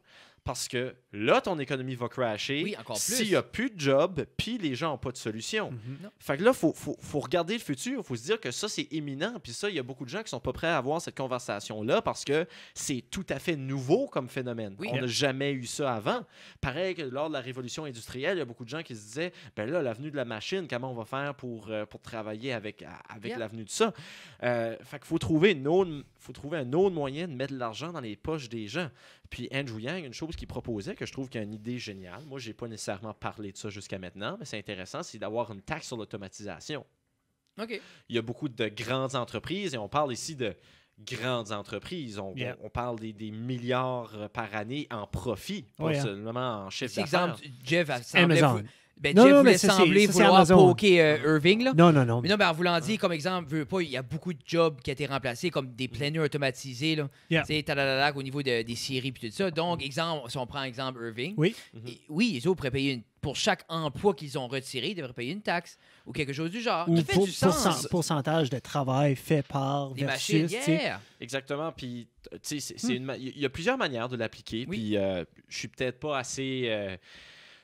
Parce que là, ton économie va crasher. Oui, encore plus. S'il n'y a plus de job, puis les gens n'ont pas de solution. Mhm. Fait que là, il faut regarder le futur. Il faut se dire que ça, c'est imminent. Puis ça, il y a beaucoup de gens qui sont pas prêts à avoir cette conversation-là parce que c'est tout à fait nouveau comme phénomène. Oui. On n'a jamais eu ça avant. Pareil que lors de la révolution industrielle, il y a beaucoup de gens qui se disaient, ben là, l'avenue de la machine, comment on va faire pour travailler avec l'avenue de ça? Fait qu'il faut trouver un autre moyen de mettre de l'argent dans les poches des gens. Puis Andrew Yang, une chose qu'il proposait, que je trouve qu'il y a une idée géniale, moi, je n'ai pas nécessairement parlé de ça jusqu'à maintenant, mais c'est intéressant, c'est d'avoir une taxe sur l'automatisation. OK. Il y a beaucoup de grandes entreprises, et on parle ici de grandes entreprises. On parle des milliards par année en profit, pas seulement en chiffre C'est d'affaires. exemple, Jeff semblait... Amazon. Jeff voulait mais ça, sembler c'est vouloir Amazon. poker Irving, là. Non. Mais non, en voulant dire, comme exemple, veux pas, il y a beaucoup de jobs qui ont été remplacés, comme des planeurs automatisés, là. Yeah. Tu sais, tadadadac, au niveau des séries puis tout ça. Donc, exemple, si on prend exemple Irving, Oui. oui, les autres pourraient payer pour chaque emploi qu'ils ont retiré, ils devraient payer une taxe ou quelque chose du genre. Ou Qui fait du sens. pourcentage de travail fait par Des versus, machines, tu sais. yeah. Exactement. Puis, tu sais, il y a plusieurs manières de l'appliquer. Oui. Puis, je suis peut-être pas assez.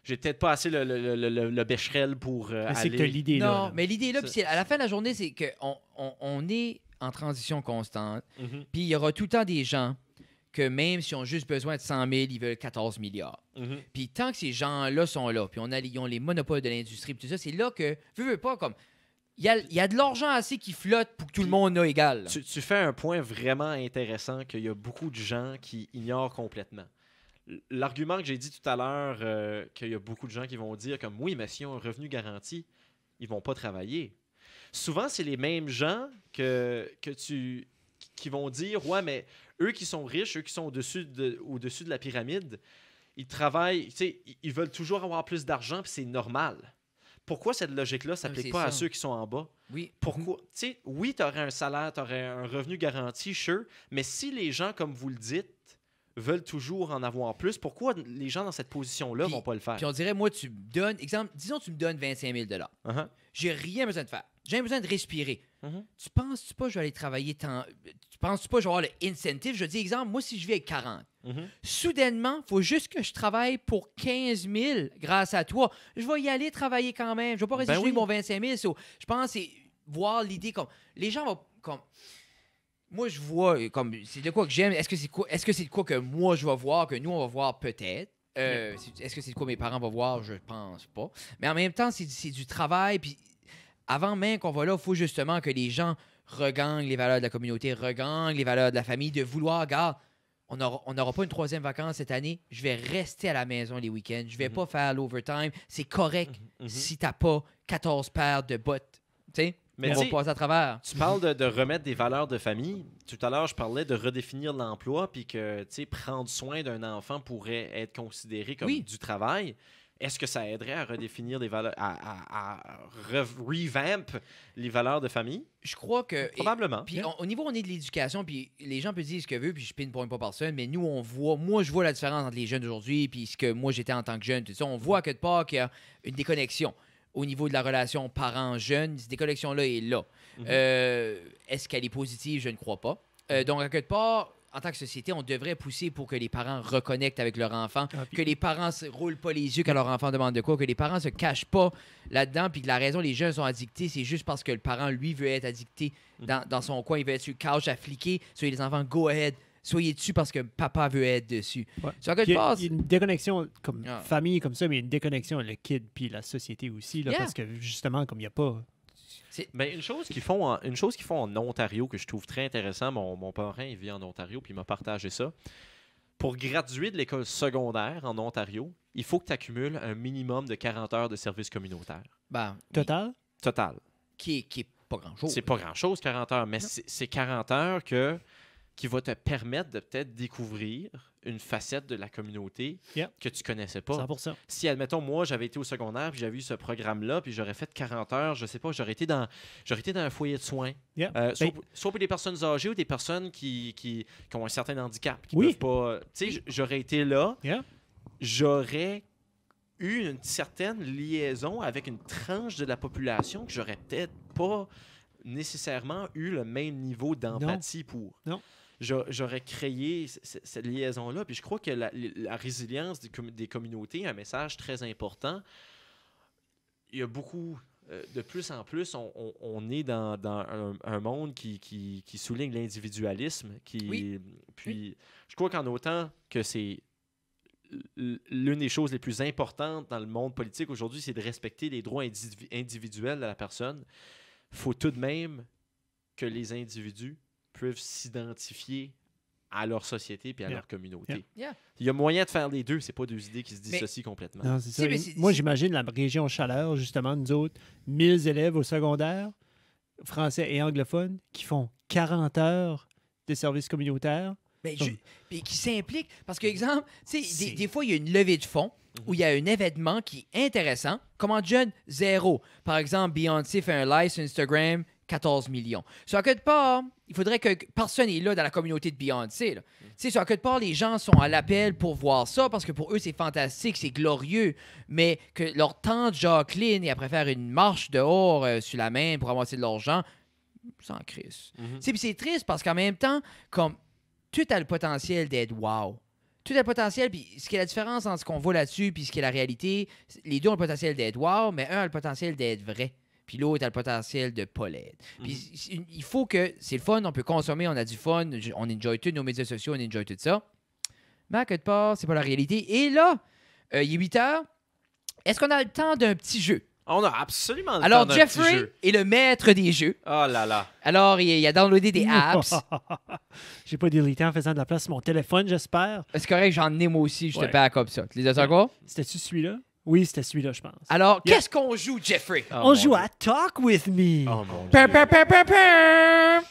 J'ai peut-être pas assez le bécherel pour Mais c'est que tu as aller. l'idée là. Non, là. mais l'idée là, puis à la fin de la journée, c'est qu'on est en transition constante. Mhm, Puis il y aura tout le temps des gens que même s'ils ont juste besoin de 100 000, ils veulent 14 milliards. mhm. Puis tant que ces gens-là sont là, puis ils ont les monopoles de l'industrie, puis tout ça, c'est là que, veux pas, comme, il y a de l'argent assez qui flotte pour que tout le monde a égal. là. Tu fais un point vraiment intéressant qu'il y a beaucoup de gens qui ignorent complètement. L'argument que j'ai dit tout à l'heure, qu'il y a beaucoup de gens qui vont dire comme oui, mais s'ils ont un revenu garanti, ils vont pas travailler. Souvent, c'est les mêmes gens qui vont dire ouais, mais eux qui sont riches, eux qui sont au-dessus de la pyramide, ils travaillent, tu sais, ils veulent toujours avoir plus d'argent, puis c'est normal. Pourquoi cette logique-là ne s'applique c'est pas à ça. ceux qui sont en bas? Oui. Pourquoi? Tu sais, oui, tu aurais un salaire, tu aurais un revenu garanti, sure, mais si les gens, comme vous le dites, veulent toujours en avoir plus, pourquoi les gens dans cette position-là Puis- vont pas le faire? Puis on dirait, moi, tu me donnes, exemple, disons, tu me donnes 25 000 Uh-huh. J'ai rien besoin de faire. J'ai besoin de respirer. Mhm. Tu penses-tu pas que je vais aller travailler tant. Tu penses-tu pas que je vais avoir le incentive? Je dis, exemple, moi, si je vis avec 40, Mhm. soudainement, il faut juste que je travaille pour 15 000 grâce à toi. Je vais y aller travailler quand même. Je vais pas rester Ben jouer oui. mon 25 000. So, je pense que c'est voir l'idée comme. Les gens vont. Comme, moi, je vois. Comme, c'est de quoi que j'aime. Est-ce que c'est de quoi que moi, je vais voir, que nous, on va voir peut-être? Est-ce que c'est de quoi mes parents vont voir? Je pense pas. Mais en même temps, c'est du travail. Puis avant même qu'on va là, il faut justement que les gens regagnent les valeurs de la communauté, regagnent les valeurs de la famille, de vouloir, regarde, on n'aura pas une troisième vacance cette année, je vais rester à la maison les week-ends, je vais pas faire l'overtime, c'est correct Mhm. si t'as pas 14 paires de bottes, tu sais, Mais on va tu sais, passer à travers. Tu parles de remettre des valeurs de famille. Tout à l'heure, je parlais de redéfinir l'emploi, puis que tu sais, prendre soin d'un enfant pourrait être considéré comme Oui. du travail. Est-ce que ça aiderait à redéfinir des valeurs, revamp les valeurs de famille? Je crois que... Probablement. Puis au niveau on est de l'éducation, puis les gens peuvent dire ce qu'ils veulent, puis je pinpointe pas personne, mais nous, moi, je vois la différence entre les jeunes d'aujourd'hui puis ce que moi, j'étais en tant que jeune. Tout ça. On voit à quelque part qu'il y a une déconnexion au niveau de la relation parent-jeune. Cette déconnexion-là est là. Mhm. Est-ce qu'elle est positive? Je ne crois pas. Donc, à quelque part, en tant que société, on devrait pousser pour que les parents reconnectent avec leur enfant, Ah, puis- que les parents se roulent pas les yeux quand leur enfant demande de quoi, que les parents se cachent pas là-dedans, puis que la raison les jeunes sont addictés, c'est juste parce que le parent, lui, veut être addicté dans son coin, il veut être sur le couch à fliquer. Soyez les enfants, go ahead. Soyez dessus parce que papa veut être dessus. Ouais. So, à Puis quelque part, il y a une déconnexion comme Ah. famille comme ça, mais il y a une déconnexion avec le kid puis la société aussi, là, Yeah. parce que justement, comme il n'y a pas... Ben, une chose qu'ils font en Ontario que je trouve très intéressant, mon parrain il vit en Ontario puis il m'a partagé ça. Pour graduer de l'école secondaire en Ontario, il faut que tu accumules un minimum de 40 heures de service communautaire. ben, oui, Total? Total. qui est pas grand-chose. C'est pas grand-chose, 40 heures, mais Non. c'est 40 heures qui va te permettre de peut-être découvrir une facette de la communauté Yeah. que tu connaissais pas. 100%. Si, admettons, moi, j'avais été au secondaire, puis j'avais eu ce programme-là, puis j'aurais fait 40 heures, je sais pas, j'aurais été dans un foyer de soins. Yeah. Soit pour des personnes âgées ou des personnes qui ont un certain handicap, qui Oui. peuvent pas... Tu sais, j'aurais été là, Yeah. j'aurais eu une certaine liaison avec une tranche de la population que j'aurais peut-être pas nécessairement eu le même niveau d'empathie pour. Non. j'aurais créé cette liaison-là. Puis je crois que la résilience des communautés est un message très important. Il y a beaucoup, de plus en plus, on est dans un monde qui souligne l'individualisme. Oui. Puis je crois qu'en autant que c'est l'une des choses les plus importantes dans le monde politique aujourd'hui, c'est de respecter les droits individuels de la personne. Il faut tout de même que les individus peuvent s'identifier à leur société et à leur communauté. Yeah. Il y a moyen de faire les deux. C'est pas deux idées qui se dissocient complètement. Non, c'est ça. Moi, j'imagine la région Chaleur, justement, nous autres, 1000 élèves au secondaire, français et anglophones, qui font 40 heures de services communautaires. Puis qui s'impliquent. Parce que, exemple, des fois, il y a une levée de fonds où il y a un événement qui est intéressant. Comment jeune? 0. Par exemple, Beyoncé fait un live sur Instagram, 14 millions. Sur quelque part, il faudrait que personne n'est là dans la communauté de Beyoncé. Sur quelque part, les gens sont à l'appel pour voir ça parce que pour eux, c'est fantastique, c'est glorieux. Mais que leur tante Jacqueline, elle préfère une marche dehors sur la main pour amasser de l'argent, sans crise. Puis c'est triste parce qu'en même temps, comme tout a le potentiel d'être wow. Tout a le potentiel, puis ce qui est la différence entre ce qu'on voit là-dessus puis ce qui est la réalité, les deux ont le potentiel d'être wow, mais un a le potentiel d'être vrai. Puis l'autre a le potentiel de pas l'être. Puis il faut que... C'est le fun, on peut consommer, on a du fun, on enjoy tous nos médias sociaux, on enjoy tout ça. Mais à quelque part, c'est pas la réalité. Et là, il est 8 heures. Est-ce qu'on a le temps d'un petit jeu? On a absolument le Alors, temps d'un petit Jeffrey jeu. est le maître des jeux. Oh là là. Alors, il a downloadé des apps. J'ai pas délité en faisant de la place sur mon téléphone, j'espère. C'est correct, j'en ai moi aussi, je te Ouais. back up ça. Tu les as encore? C'était-tu celui-là? Oui, c'était celui-là, je pense. Alors, qu'est-ce qu'on joue, Jeffrey? Oh, On mon joue Dieu. à Talk With Me. Oh mon Dieu. Pam, pam, pam, pam, pam.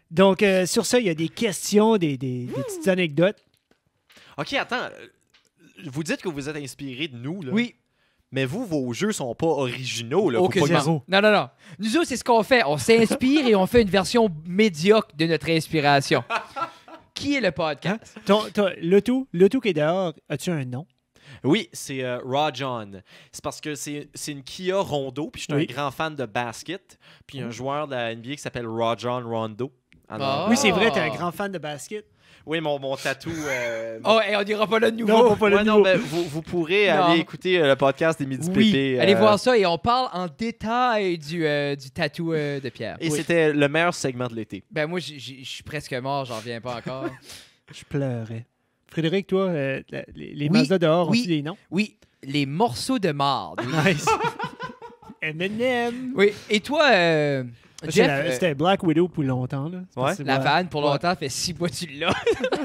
Donc, sur ça, il y a des questions, des petites anecdotes. OK, attends. Vous dites que vous êtes inspiré de nous, là. Oui. Mais vous, vos jeux sont pas originaux, là. Faut Aucun pas zéro. Non. Nous autres, c'est ce qu'on fait. On s'inspire et on fait une version médiocre de notre inspiration. Qui est le podcast? L'auto qui est dehors, as-tu un nom? Oui, c'est Raw John. C'est parce que c'est une Kia Rondo, puis je suis Oui. un grand fan de basket. Puis il y a un joueur de la NBA qui s'appelle Raw John Rondo. Alors, Ah. Oui, c'est vrai, t'es un grand fan de basket. oui, mon tatou. Oh, et on dira pas le nouveau. Non, pas le Ouais, non, nouveau. ben, vous pourrez Non. aller écouter le podcast des Midi Oui, Pépé. allez voir ça et on parle en détail du tatou de Pierre. Et Oui. c'était le meilleur segment de l'été. Ben moi, je suis presque mort, j'en reviens pas encore. Je pleurais. Frédéric, toi, les Oui, Mazda dehors oui. ont-ils des noms? Oui, les morceaux de marde. Nice. M&M. Oui, et toi, Jeff, C'était Black Widow pour longtemps. Là. C'est Ouais. parce que la moi, vanne pour Ouais. longtemps fait 6 mois tu l'as.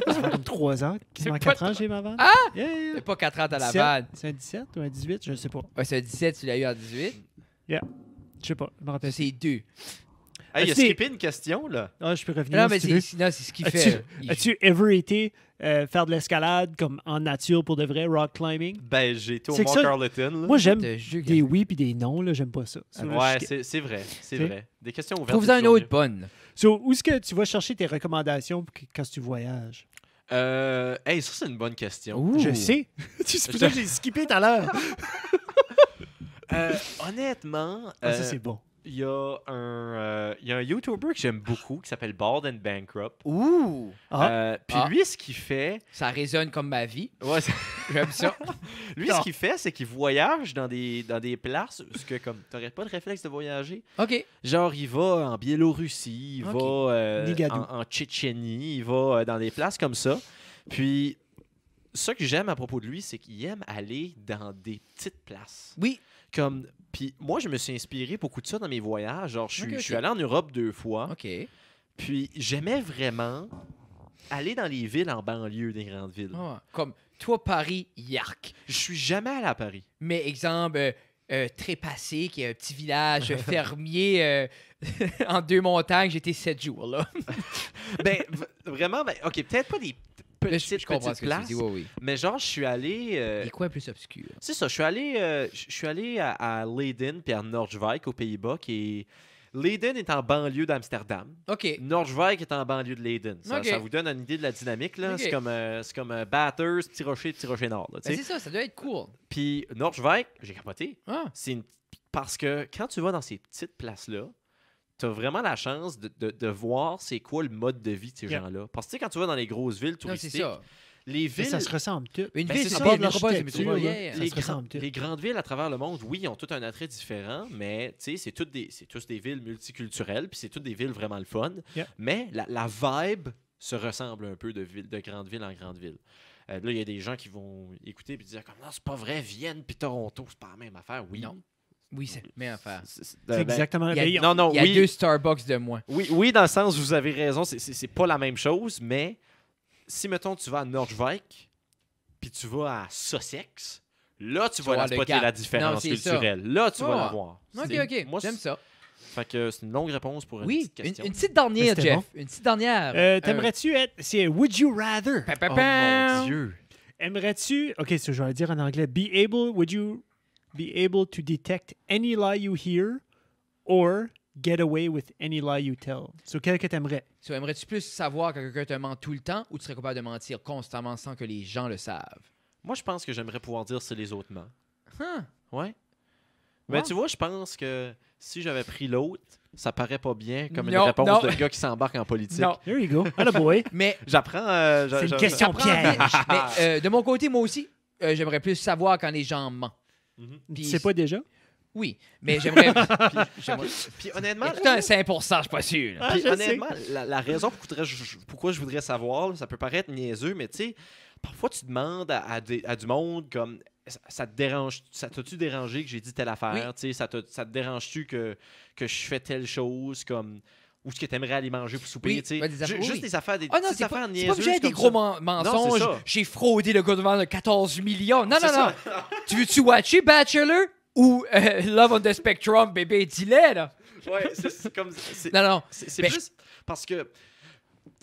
Ça fait comme 3 ans, quasiment C'est pas 4 ans, j'ai ma vanne. Ah! Yeah, yeah, yeah. Fait pas 4 ans à la 17. vanne. C'est un 17 ou un 18, je sais pas. Ouais, c'est un 17, tu l'as eu en 18. Je sais pas, je me Ça, rappelle. c'est 2. Hey, il a As-tu des- skippé une question, là. Ah, je peux revenir Non, si mais tu veux. c'est ce qu'il As-tu fait. as-tu ever été faire de l'escalade comme en nature pour de vrai, rock climbing? Ben, j'ai été au C'est que Mont ça- Carleton. là. Moi, j'aime de jeu, des oui puis des non, là, j'aime pas ça. So, là, Ouais, je- c'est vrai. C'est Ok. vrai. Des questions ouvertes. Trouve-en c'est une toujours autre bonne. So, où est-ce que tu vas chercher tes recommandations quand tu voyages? mieux. Hey, ça, c'est une bonne question. Ouh. Je sais. C'est pour ça que j'ai skippé tout à l'heure. Honnêtement, Ah, ça, c'est bon. il y a un YouTuber que j'aime beaucoup qui s'appelle Bald and Bankrupt. Ouh! Puis Ah. lui, ce qu'il fait... Ça résonne comme ma vie. Ouais, J'aime ça. lui, ce qu'il fait, c'est qu'il voyage dans des places où ce que, comme, t'aurais pas de réflexe de voyager. OK. Genre, il va en Biélorussie, il Ok. va Nigadou. en Tchétchénie, il va dans des places comme ça. Puis, ce que j'aime à propos de lui, c'est qu'il aime aller dans des petites places. Oui. Comme, puis moi, je me suis inspiré beaucoup de ça dans mes voyages. Genre, je Ok. suis allé en Europe 2 fois. OK. Puis, j'aimais vraiment aller dans les villes en banlieue des grandes villes. Ah, comme toi, Paris, Yark. Je suis jamais allé à Paris. Mais exemple, Trépassé, qui est un petit village fermier en 2 montagnes, j'étais 7 jours là. Ben, vraiment, ben, OK, peut-être pas des petites, je comprends petites ce que places, tu dis, oui. mais genre, je suis allé... Les coins plus obscurs. c'est ça, je suis allé à Leiden puis à Noordwijk aux Pays-Bas, qui est... Leiden est en banlieue d'Amsterdam. OK. Noordwijk est en banlieue de Leiden. Ça, Ok. ça vous donne une idée de la dynamique. Là. Ok. C'est comme Bathurst, Petit Rocher Nord. Là, tu Ben, sais. c'est ça doit être cool. Puis Noordwijk, j'ai capoté. Ah. Parce que quand tu vas dans ces petites places-là, t'as vraiment la chance de voir c'est quoi le mode de vie de ces Yeah. gens-là. Parce que tu sais, quand tu vas dans les grosses villes Non, c'est touristiques, ça. les Mais villes... ça se ressemble tout. Une Ben, ville, c'est c'est ça, pas de une métropole, c'est une l'architecture, métropole. là. Yeah. Ça les, se ressemble tout. les grandes villes à travers le monde, oui, ont tout un attrait différent, mais tu sais, c'est tous des villes multiculturelles, puis c'est toutes des villes vraiment le fun. Yeah. Mais la vibe se ressemble un peu de grande ville en grande ville. Là, il y a des gens qui vont écouter et dire comme non, c'est pas vrai, Vienne puis Toronto, c'est pas la même affaire. Oui. Non. Oui, c'est la même affaire. C'est Ben, exactement il y a- mais non, non, Il y a oui. 2 Starbucks de moins. Oui, dans le sens, vous avez raison, c'est pas la même chose, mais si, mettons, tu vas à Nordwijk, puis tu vas à Sussex, là, tu vas voir la le spotter gap. la différence Non, c'est ça. culturelle. Là, tu vas Oh. la voir. OK, C'est- OK. Moi, J'aime ça. Fait que c'est une longue réponse pour une Oui, petite question. une petite dernière, Mais c'était Jeff. bon. Une petite dernière. T'aimerais-tu être... C'est Would you rather? Pa, pa, Oh pa. mon Dieu! Aimerais-tu... OK, je vais le dire en anglais. Would you be able to detect any lie you hear or get away with any lie you tell? So, quel que t'aimerais? So, aimerais-tu plus savoir que quelqu'un te ment tout le temps ou tu serais capable de mentir constamment sans que les gens le savent? Moi, je pense que j'aimerais pouvoir dire si les autres mentent. Huh. Ouais. Mais Ouais. tu vois, je pense que si j'avais pris l'autre, ça paraît pas bien comme une Non, réponse non. de gars qui s'embarque en politique. Non. There you go. Atta boy. Mais J'apprends... C'est une question j'apprends piège. vite. Mais de mon côté, moi aussi, j'aimerais plus savoir quand les gens mentent. Tu Puis- sais pas déjà? Oui, mais j'aimerais... j'aimerais- Puis honnêtement... Écoute, un 5%, je suis pas sûr. là. Ah, Puis je honnêtement, la raison pourquoi je voudrais savoir, là, ça peut paraître niaiseux, mais tu sais, parfois tu demandes à du monde comme ça te dérange, ça t'a-tu dérangé que j'ai dit telle affaire, Oui. tu sais, ça te dérange-tu que je fais telle chose comme ou ce que tu aimerais aller manger pour souper, Oui, tu sais. ouais, des affaires- Juste oui. des affaires, des Ah non, petites c'est affaires pas niaiseuses que j'ai des comme gros ça. mensonges. ça. J'ai fraudé le gouvernement de 14 millions. Non, C'est non, non. ça. Tu veux-tu watcher Bachelor ou Love on the Spectrum, bébé, dis-le, là? Ouais, c'est comme c'est Non, non. c'est Mais- plus parce que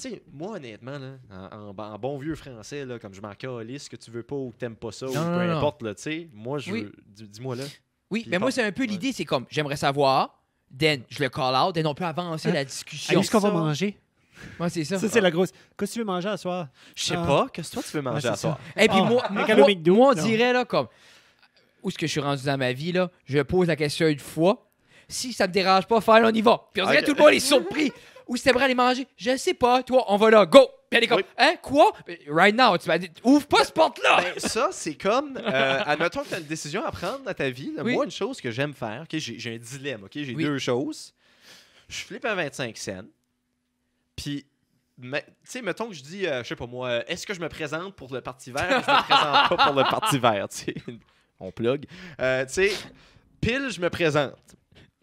tu sais, moi, honnêtement, là, en bon vieux français, là, comme je m'en calisse, que tu veux pas ou que t'aimes pas ça, ou Non, peu non. importe, là, tu sais, moi, je Oui. veux... Dis-moi, là. Oui, Puis mais moi, bon, c'est un peu l'idée, c'est comme, j'aimerais savoir, then, je le call out, then on peut avancer Hein? la Hey, discussion. ce qu'on va ça. manger? Moi, c'est ça. Ça, c'est la grosse... Qu'est-ce que tu veux manger à soir? Je sais Ah. pas, qu'est-ce que toi, tu veux manger Ouais, à c'est ça. soir? Et puis Ah, moi, un moi, canot McDo? moi, on Non. dirait, là, comme, où est-ce que je suis rendu dans ma vie, là, je pose la question une fois, si ça me dérange pas, faire, on y va. Puis on dirait Ok. tout le monde est surpris. Où est-ce que t'aimerais aller manger? Je sais pas, toi, on va là, go! Puis elle est comme, Oui. hein, quoi? Right now, tu m'as dit, ouvre pas ce porte-là! Ben, ça, c'est comme, admettons que tu as une décision à prendre dans ta vie. Là. Oui. Moi, une chose que j'aime faire, ok, j'ai un dilemme, ok, j'ai Oui. deux choses. Je flippe un 25 cents, puis, tu sais, mettons que je dis, je sais pas moi, est-ce que je me présente pour le Parti vert ou je me présente pas pour le Parti vert, tu sais. On plug. Tu sais, pile, je me présente.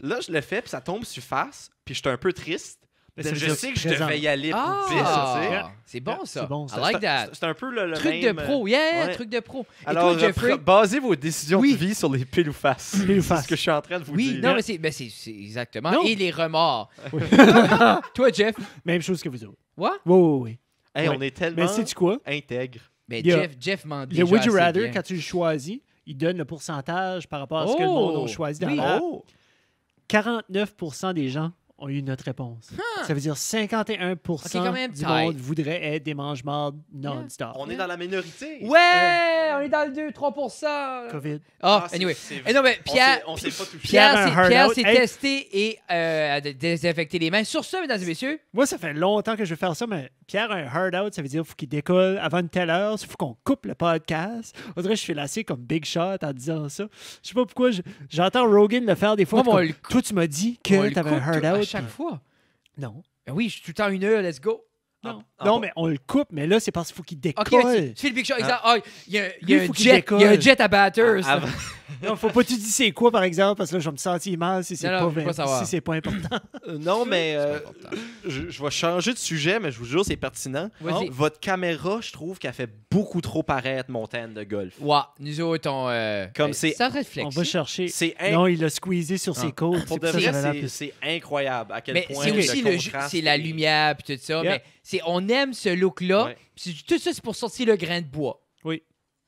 Là, je le fais, puis ça tombe sur face, puis je suis un peu triste. Mais ça veut Je dire sais que tu je présentes. devais y aller pour pile, tu sais. Ah, c'est bon, ça. C'est bon, I ça. like that. C'est un peu le Truc de même, pro, yeah, ouais. truc de pro. Et Alors, toi, Jeffrey? basez vos décisions Oui. de vie sur les piles ou face. Piles ou C'est face. ce que je suis en train de vous Oui, dire. non, mais c'est exactement. Non. Et les remords. Toi, Jeff? Même chose que vous autres. What? Oui, oui, oui. Hey, Ouais. on est tellement Mais sais-tu quoi? intègre. Mais Yeah. Jeff m'en dit. Le Would You Rather, quand tu le choisis, il donne le pourcentage par rapport à ce que le monde a choisi dans Oui. l'app. Oh! 49% des gens ont eu notre réponse. Ça veut dire 51% Ok, quand même du tight. monde voudrait être des mange-mardes non-stop. On est dans la minorité. Ouais, on est dans le 2-3%. COVID. Ah, c'est- anyway. c'est- Et non, mais Pierre. On s'est pas touché. Pierre a un hard Pierre out. s'est Hey. testé et a désinfecté les mains. Sur ce, mesdames et messieurs, Moi, ça fait longtemps que je veux faire ça, mais Pierre a un hard out, ça veut dire qu'il faut qu'il décolle avant une telle heure, il faut qu'on coupe le podcast. On dirait que je fais lasser comme Big Shot en disant ça. Je sais pas pourquoi, j'entends Rogan le faire des fois. Moi, comme, on le toi, tu m'as dit on que le t'avais un coupe hard à out. chaque fois. Non. Ben oui, je suis tout le temps 1 heure, let's go. Non, Ah, non ah, mais on le coupe, mais là, c'est parce qu'il faut qu'il Ok, décolle. tu fais le big shot. Exact. Ah, il y a Lui, un faut qu'il jet. décolle. Il y a un jet à batters. Avant- Non, faut pas que tu dis c'est quoi, par exemple, parce que là, je vais me sentir mal si c'est Non, non, pas, je veux pas savoir. si c'est pas important. Non, mais je vais changer de sujet, mais je vous jure, c'est pertinent. Vas-y. Votre caméra, je trouve qu'elle fait beaucoup trop paraître montagne de golf. Ouais, nous autres, Comme c'est- Ça réflexe. On va chercher. C'est Non, il a squeezé sur Ah. ses côtes. Pour C'est de pour ça que vrai, ça avait l'air c'est plus- c'est incroyable à quel Mais point c'est le aussi contraste c'est la est- lumière puis tout ça. Yeah. Mais on aime ce look-là. Ouais. Puis tout ça, c'est pour sortir le grain de bois.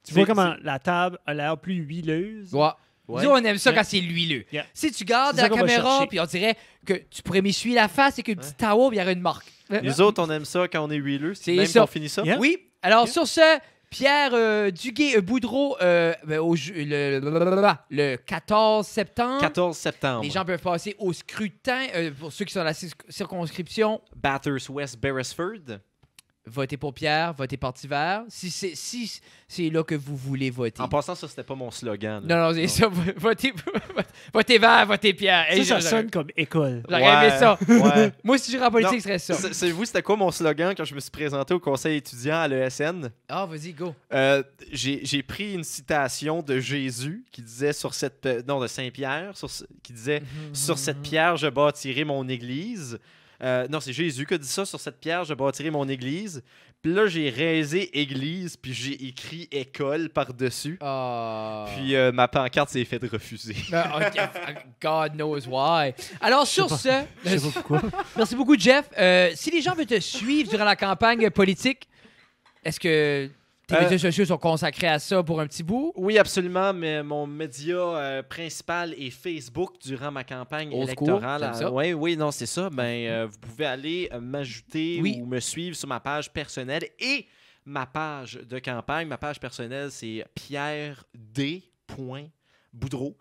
Tu vois comment la table a l'air plus huileuse? Ouais. Ouais. Nous, on aime ça Yeah. quand c'est huileux. Yeah. Si tu gardes C'est la ça qu'on va caméra, chercher. puis on dirait que tu pourrais m'essuyer la face et qu'une petite towel, puis il y aurait une marque. Les autres, on aime ça quand on est huileux. C'est Même ça. qu'on finit ça. Yeah. Oui. Alors, Yeah. sur ce, Pierre Duguay-Boudreau, le 14 septembre. 14 septembre. Les gens peuvent passer au scrutin. Pour ceux qui sont dans la circonscription, Bathurst-West Beresford. votez pour Pierre, votez Parti vert. Si c'est là que vous voulez voter. En passant, ça, c'était pas mon slogan. là. Non, c'est ça. Votez vert, votez Pierre. Hey, Ça sonne comme école. J'aurais aimé ça. Ouais. Moi, si j'irais en politique, Non, ce serait ça. Savez-vous, c'était quoi mon slogan quand je me suis présenté au conseil étudiant à l'ESN? Ah, vas-y, go. J'ai pris une citation de Jésus qui disait de Saint-Pierre, qui disait sur cette pierre, je bâtirai mon église. Non, c'est Jésus qui a dit ça. Sur cette pierre, je bâtirai mon église. Puis là, j'ai raisé église, puis j'ai écrit école par-dessus. Ah. Puis ma pancarte s'est fait refuser. God knows why. Alors, sur ce, Je sais pas pourquoi. merci beaucoup, Jeff. Si les gens veulent te suivre durant la campagne politique, est-ce que tes médias sociaux sont consacrés à ça pour un petit bout? Oui, absolument, mais mon média principal est Facebook durant ma campagne Old school, électorale. j'aime ça. Oui, non, c'est ça. Vous pouvez aller m'ajouter Oui. ou me suivre sur ma page personnelle et ma page de campagne. Ma page personnelle, c'est pierred.boudreau.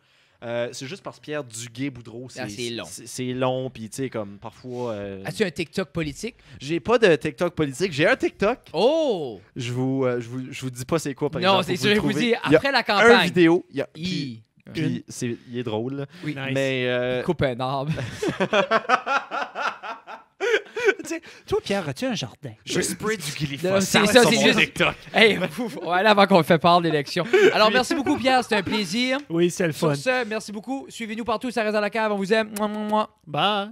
C'est juste parce que Pierre Duguay-Boudreau, c'est long. C'est long, puis tu sais, comme parfois... As-tu un TikTok politique? J'ai pas de TikTok politique. J'ai un TikTok. Oh! Je vous dis pas c'est quoi, par Non, exemple. c'est pour sûr, je le vous trouver. dis, Il y a après la un campagne. vidéo. Hi. Puis il est drôle. Là. Oui. Nice. Mais Coupe un arbre. Tu sais, toi, Pierre, as-tu un jardin? je spray du Non, glyphosate c'est ça, sur c'est mon juste- TikTok. Hey, on va aller avant qu'on fait part de l'élection. Alors, merci beaucoup, Pierre. C'était un plaisir. Oui, c'est le fun. Sur ce, merci beaucoup. Suivez-nous partout. Ça reste dans la cave. On vous aime. Mouah, mouah, mouah. Bye.